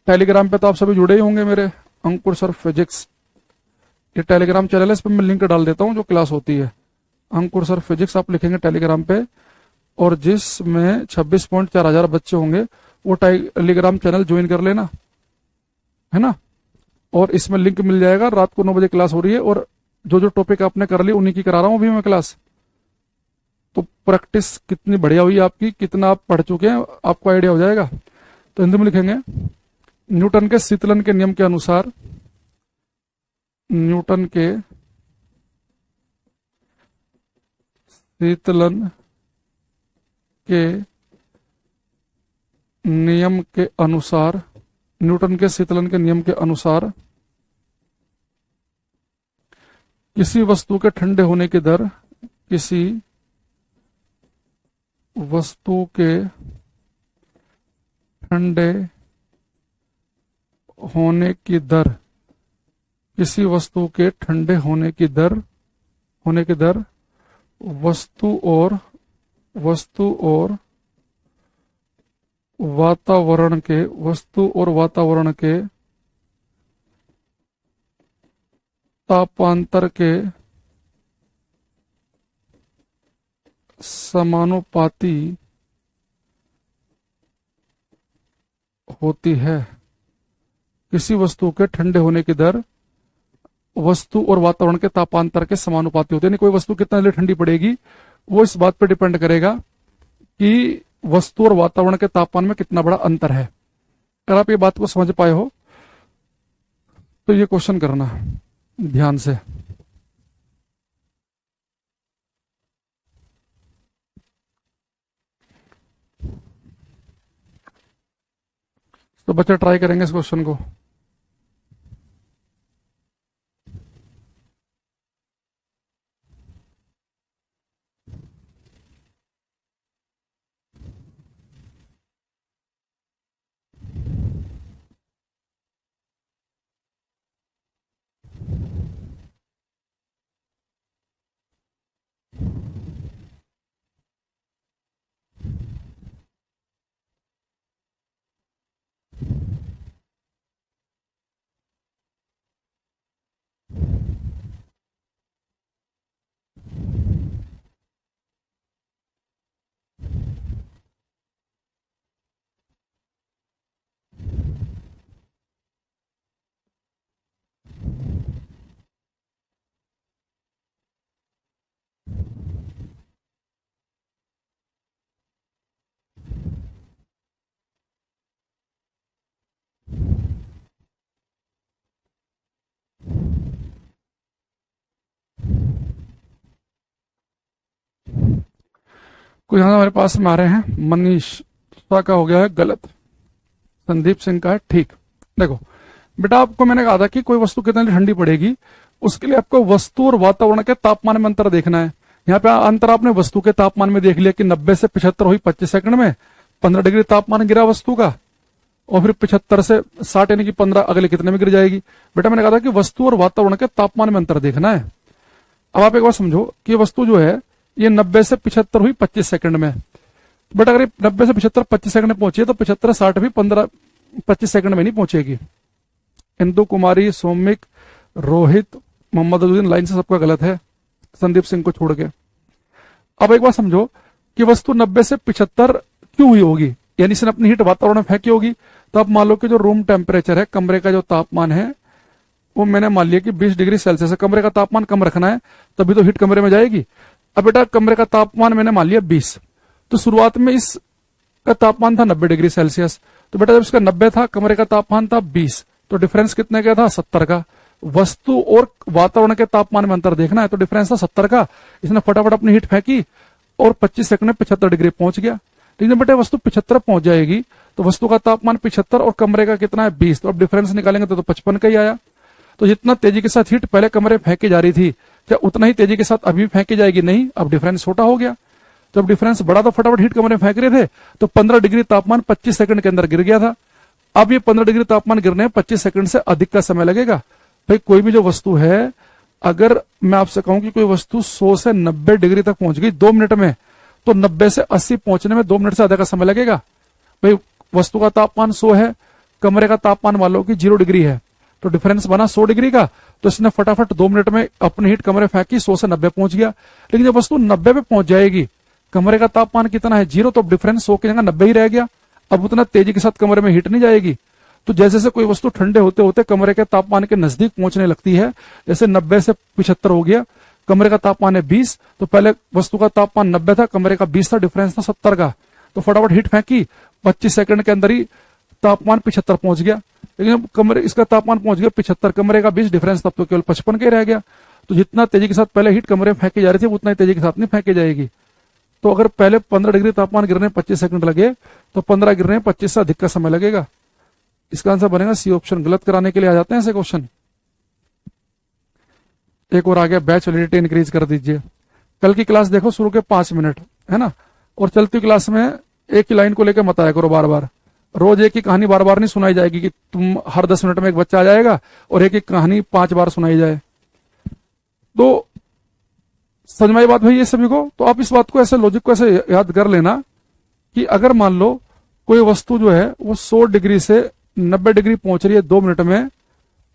टेलीग्राम पे तो आप सभी जुड़े ही होंगे मेरे, अंकुर सर फिजिक्स, ये टेलीग्राम चैनल है, इस पर मैं लिंक डाल देता हूँ जो क्लास होती है, अंकुर सर फिजिक्स आप लिखेंगे टेलीग्राम पे, और जिसमें 26.4 हजार बच्चे होंगे वो टेलीग्राम चैनल ज्वाइन कर लेना, है ना। और इसमें लिंक मिल जाएगा, रात को 9 बजे क्लास हो रही है, और जो जो टॉपिक आपने कर ली उन्हीं की करा रहा हूं अभी मैं क्लास। तो प्रैक्टिस कितनी बढ़िया हुई आपकी, कितना आप पढ़ चुके हैं, आपको आइडिया हो जाएगा। तो हिंदी में लिखेंगे न्यूटन के शीतलन के नियम के अनुसार, न्यूटन के शीतलन के नियम के अनुसार, न्यूटन के शीतलन के नियम के अनुसार किसी वस्तु के ठंडे होने की दर, किसी वस्तु के ठंडे होने की दर, किसी वस्तु के ठंडे होने की दर वस्तु और वातावरण के तापांतर के समानुपाती होती है। किसी वस्तु के ठंडे होने की दर वस्तु और वातावरण के तापांतर के समानुपाती होते हैं। यानी कोई वस्तु कितना देर ठंडी पड़ेगी वो इस बात पर डिपेंड करेगा कि वस्तु और वातावरण के तापमान में कितना बड़ा अंतर है। अगर आप ये बात को समझ पाए हो तो ये क्वेश्चन करना ध्यान से। तो बच्चे ट्राई करेंगे इस क्वेश्चन को। कोई यहाँ हमारे पास में आ रहे हैं। मनीष का हो गया है गलत, संदीप सिंह का है ठीक। देखो बेटा, आपको मैंने कहा था कि कोई वस्तु कितनी ठंडी पड़ेगी, उसके लिए आपको वस्तु और वातावरण के तापमान में अंतर देखना है। यहाँ पे अंतर आपने वस्तु के तापमान में देख लिया कि 90 से 75 हुई 25 सेकंड में, 15 डिग्री तापमान गिरा वस्तु का, और फिर 75 से 60 यानी कि 15 अगले कितने में गिर जाएगी। बेटा मैंने कहा था कि वस्तु और वातावरण के तापमान में अंतर देखना है। अब आप एक बार समझो कि वस्तु जो है ये 90 से 75 हुई 25 सेकंड में। बट अगर 90 से 75 25 सेकंड में पहुंची है तो 75 60 भी 15 25 सेकंड में नहीं पहुंचेगी। इंदु कुमारी, सौमिक, रोहित, मोहम्मद अजुद्दीन लाइन से सबका गलत है, संदीप सिंह को छोड़ के। अब एक बार समझो कि वस्तु 90 से 75 क्यों हुई होगी, यानी इसने अपनी हीट वातावरण में फेंकी होगी। तो अब मान लो कि जो रूम टेम्परेचर है, कमरे का जो तापमान है, वो मैंने मान लिया कि 20 डिग्री सेल्सियस है। कमरे का तापमान कम रखना है, तभी तो हीट कमरे में जाएगी। अब बेटा कमरे का तापमान मैंने मान लिया 20, तो शुरुआत में इसका तापमान था 90 डिग्री सेल्सियस। तो बेटा जब इसका 90 था, कमरे का तापमान था 20, तो डिफरेंस कितने का था, 70 का। वस्तु और वातावरण के तापमान में अंतर देखना है, तो डिफरेंस था 70 का। इसने फटाफट अपनी हीट फेंकी और 25 सेकंड में 75 डिग्री पहुंच गया। लेकिन बेटा वस्तु 75 पहुंच जाएगी तो वस्तु का तापमान 75 और कमरे का कितना है 20, तो अब डिफरेंस निकालेंगे तो 55 का ही आया। तो जितना तेजी के साथ हीट पहले कमरे फेंकी जा रही थी, क्या उतना ही तेजी के साथ अभी फेंकी जाएगी, नहीं, अब डिफरेंस छोटा हो गया। जब डिफरेंस बड़ा तो फटाफट हीट कमरे फेंक रहे थे, तो 15 डिग्री तापमान 25 सेकंड के अंदर गिर गया था। अब ये 15 डिग्री तापमान गिरने में 25 सेकंड से अधिक का समय लगेगा। भाई कोई भी जो वस्तु है, अगर मैं आपसे कहूं कि कोई वस्तु 100 से 90 डिग्री तक पहुंच गई 2 मिनट में, तो 90 से 80 पहुंचने में 2 मिनट से अधिक का समय लगेगा। भाई वस्तु का तापमान 100 है, कमरे का तापमान मान लो कि 0 डिग्री है, तो डिफरेंस बना 100 डिग्री का। तो इसने फटाफट 2 मिनट में अपनी हीट कमरे फेंकी, 100 से 90 पहुंच गया। लेकिन जब वस्तु 90 पे पहुंच जाएगी, कमरे का तापमान कितना है 0, तो डिफरेंस 100 की जगह 90 ही रह गया। अब उतना तेजी के साथ कमरे में हीट नहीं जाएगी। तो जैसे जैसे कोई वस्तु ठंडे होते होते कमरे के तापमान के नजदीक पहुंचने लगती है, जैसे 90 से 75 हो गया, कमरे का तापमान है 20, तो पहले वस्तु का तापमान 90 था, कमरे का 20 था, डिफरेंस था 70 का। तो फटाफट हीट फेंकी, 25 सेकंड के अंदर ही तापमान 75 पहुंच गया। लेकिन अब कमरे इसका तापमान पहुंच गया 75, कमरे का 20, डिफरेंस तब तो केवल 55 का ही रह गया। तो जितना तेजी के साथ पहले हीट कमरे में फेंकी जा रही थी, उतना ही तेजी के साथ नहीं फेंकी जाएगी। तो अगर पहले 15 डिग्री तापमान गिरने 25 सेकंड लगे, तो 15 गिरने 25 से अधिक का समय लगेगा। इसका आंसर बनेगा सी ऑप्शन। गलत कराने के लिए आ जाते हैं ऐसे क्वेश्चन। एक और आ गया, बैच वैलिडिटी इंक्रीज कर दीजिए। कल की क्लास देखो, शुरू के 5 मिनट है ना, और चलती क्लास में एक ही लाइन को लेकर मत आया करो बार बार। रोज एक ही कहानी बार बार नहीं सुनाई जाएगी कि तुम हर 10 मिनट में एक बच्चा आ जाएगा और एक एक कहानी 5 बार सुनाई जाए। तो समझ में आई बात भाई ये सभी को? तो आप इस बात को ऐसे, लॉजिक को ऐसे याद कर लेना कि अगर मान लो कोई वस्तु जो है वो 100 डिग्री से 90 डिग्री पहुंच रही है 2 मिनट में,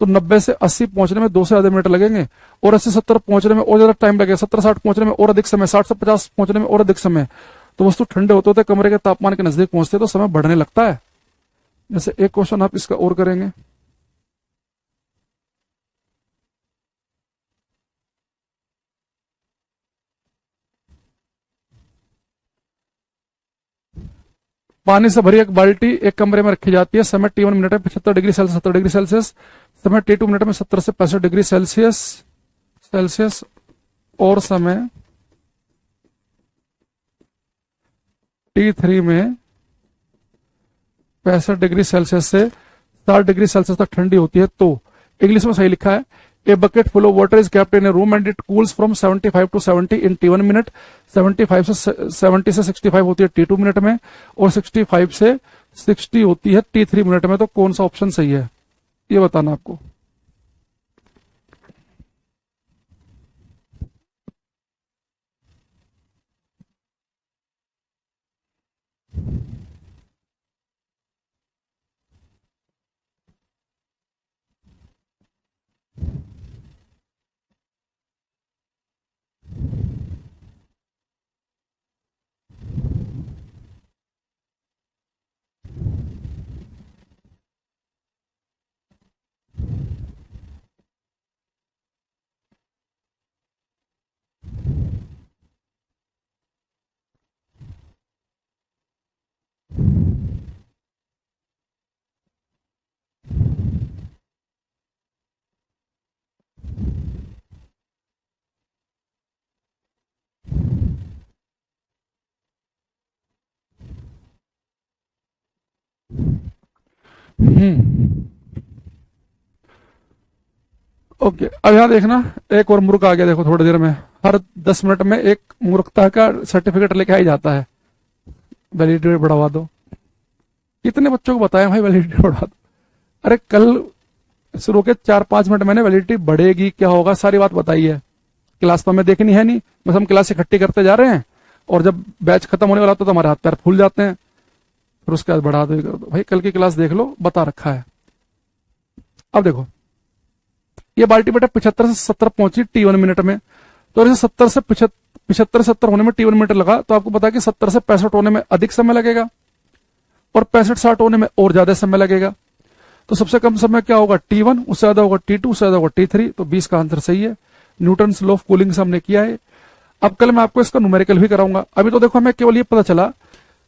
तो 90 से 80 पहुंचने में 2 से ज्यादा मिनट लगेंगे, और 80 70 पहुंचने में और ज्यादा टाइम लगेगा, 70 60 पहुंचने में और अधिक समय, 60 से 50 पहुंचने में और अधिक समय। तो वस्तु ठंडे होते होते कमरे के तापमान के नजदीक पहुंचते तो समय बढ़ने लगता है। जैसे एक क्वेश्चन आप इसका और करेंगे। पानी से भरी एक बाल्टी एक कमरे में रखी जाती है। समय T1 मिनट में 75 डिग्री सेल्सियस 70 डिग्री सेल्सियस। समय T2 मिनट में 70 से 65 डिग्री सेल्सियस और समय T3 में 65 डिग्री सेल्सियस से 60 डिग्री सेल्सियस तक ठंडी होती है। तो इंग्लिश में सही लिखा है, a bucket full of water is kept in a room and it cools from 75 to 70 in T1 minute. 75 से 70 से 65 होती है T2 मिनट में, और 65 से 60 होती है T3 मिनट में। तो कौन सा ऑप्शन सही है ये बताना आपको। ओके, अब यहां देखना, एक और मूर्ख आ गया, देखो थोड़ी देर में, हर 10 मिनट में एक मूर्खता का सर्टिफिकेट लेके ही जाता है, वैलिडिटी बढ़वा दो। कितने बच्चों को बताया भाई वैलिडिटी बढ़वा दो? अरे कल शुरू के 4-5 मिनट मैंने वैलिडिटी बढ़ेगी, क्या होगा, सारी बात बताई है। क्लास तो हमें देखनी है नहीं, बस हम क्लास इकट्ठी करते जा रहे हैं, और जब बैच खत्म होने वाला होता है तो हमारे हाथ पैर फूल जाते हैं, फिर उसके बाद बढ़ा दो, कर दो। भाई कल की क्लास देख लो, बता रखा है। अब देखो, ये बाल्टी बेटा 75 से 70 पहुंची T1 मिनट में, तो जैसे 70 से 75 होने में T1 मिनट लगा, तो आपको पता है कि 70 से 65 होने में अधिक समय लगेगा, और 65-60 होने में और ज्यादा समय लगेगा। तो सबसे कम समय क्या होगा, T1, उससे ज्यादा होगा T2, उससे ज्यादा होगा T3। तो 20 का आंसर सही है। न्यूटन लॉ ऑफ कूलिंग से हमने किया है। अब कल मैं आपको इसका न्यूमेरिकल भी कराऊंगा। अभी तो देखो हमें केवल ये पता चला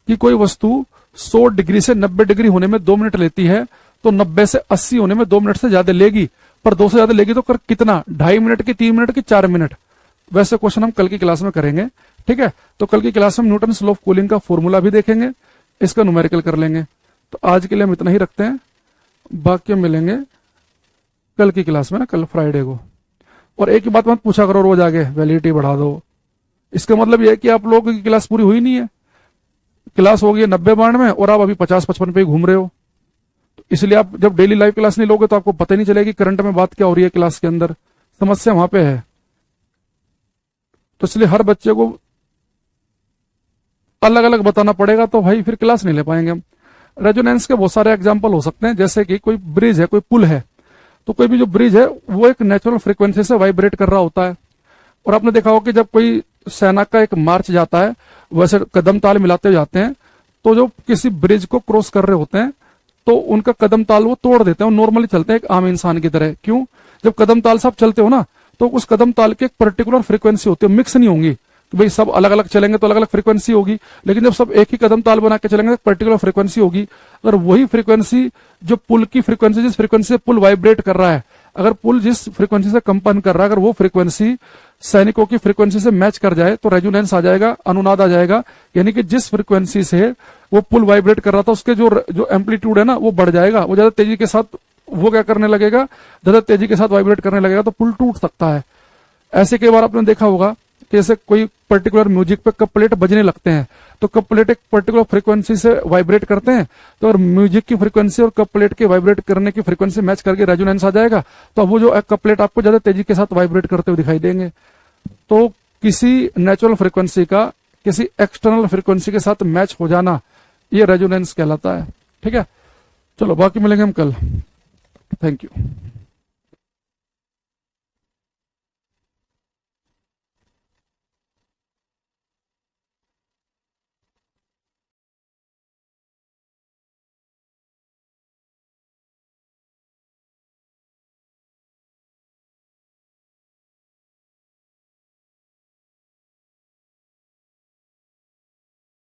कि कोई वस्तु 100 डिग्री से 90 डिग्री होने में 2 मिनट लेती है, तो 90 से 80 होने में 2 मिनट से ज्यादा लेगी, पर 2 से ज्यादा लेगी तो कर कितना, 2.5 मिनट की, 3 मिनट की, 4 मिनट। वैसे क्वेश्चन हम कल की क्लास में करेंगे, ठीक है। तो कल की क्लास में न्यूटन लॉ ऑफ कूलिंग का फॉर्मूला भी देखेंगे, इसका न्यूमेरिकल कर लेंगे। तो आज के लिए हम इतना ही रखते हैं, बाकी हम मिलेंगे कल की क्लास में ना, कल फ्राइडे को। और एक ही बात मत पूछा करो रोज आगे, वैलिडिटी बढ़ा दो। इसका मतलब यह है कि आप लोगों की क्लास पूरी हुई नहीं है। क्लास हो गई 90-92 में, और आप अभी 50-55 पे ही घूम रहे हो। तो इसलिए आप जब डेली लाइव क्लास नहीं लोगे तो आपको पता ही नहीं चलेगी करंट में बात क्या हो रही है क्लास के अंदर। समस्या वहां पे है। तो इसलिए हर बच्चे को अलग अलग बताना पड़ेगा, तो भाई फिर क्लास नहीं ले पाएंगे हम। रेजोनेंस के बहुत सारे एग्जाम्पल हो सकते हैं, जैसे कि कोई ब्रिज है, कोई पुल है, तो कोई भी जो ब्रिज है वो एक नेचुरल फ्रीक्वेंसी से वाइब्रेट कर रहा होता है। और आपने देखा होगा कि जब कोई सेना का एक मार्च जाता है, वैसे कदम ताल मिलाते जाते हैं, तो जो किसी ब्रिज को क्रॉस कर रहे होते हैं तो उनका कदम ताल वो तोड़ देते हैं, वो नॉर्मली चलते हैं एक आम इंसान की तरह। क्यों? जब कदम ताल से आप चलते हो ना, तो उस कदम ताल की एक पर्टिकुलर फ्रीक्वेंसी होती है, मिक्स नहीं होंगी कि भाई सब अलग अलग चलेंगे तो अलग अलग फ्रीक्वेंसी होगी, लेकिन जब सब एक ही कदम ताल बना के चलेंगे तो पर्टिकुलर फ्रीक्वेंसी होगी। अगर वही फ्रीक्वेंसी जो पुल की फ्रीक्वेंसी, जिस फ्रीक्वेंसी से पुल वाइब्रेट कर रहा है, अगर पुल जिस फ्रीक्वेंसी से कंपन कर रहा है, अगर वो फ्रीक्वेंसी सैनिकों की फ्रीक्वेंसी से मैच कर जाए तो रेजोनेंस आ जाएगा, अनुनाद आ जाएगा। यानी कि जिस फ्रीक्वेंसी से वो पुल वाइब्रेट कर रहा था उसके जो एम्पलीट्यूड है ना वो बढ़ जाएगा, वो ज्यादा तेजी के साथ वो क्या करने लगेगा, ज्यादा तेजी के साथ वाइब्रेट करने लगेगा, तो पुल टूट सकता है। ऐसे कई बार आपने देखा होगा कि जैसे कोई पर्टिकुलर म्यूजिक पे कप प्लेट बजने लगते हैं, तो कप प्लेट एक पर्टिकुलर फ्रीक्वेंसी से वाइब्रेट करते हैं, तो अगर म्यूजिक की फ्रीक्वेंसी और कप प्लेट के वाइब्रेट करने की फ्रीक्वेंसी मैच करके रेजोनेंस आ जाएगा, तो अब वो जो कप प्लेट आपको ज्यादा तेजी के साथ वाइब्रेट करते हुए दिखाई देंगे। तो किसी नेचुरल फ्रीक्वेंसी का किसी एक्सटर्नल फ्रीक्वेंसी के साथ मैच हो जाना, ये रेजोनेंस कहलाता है। ठीक है, चलो बाकी मिलेंगे हम कल। Thank you.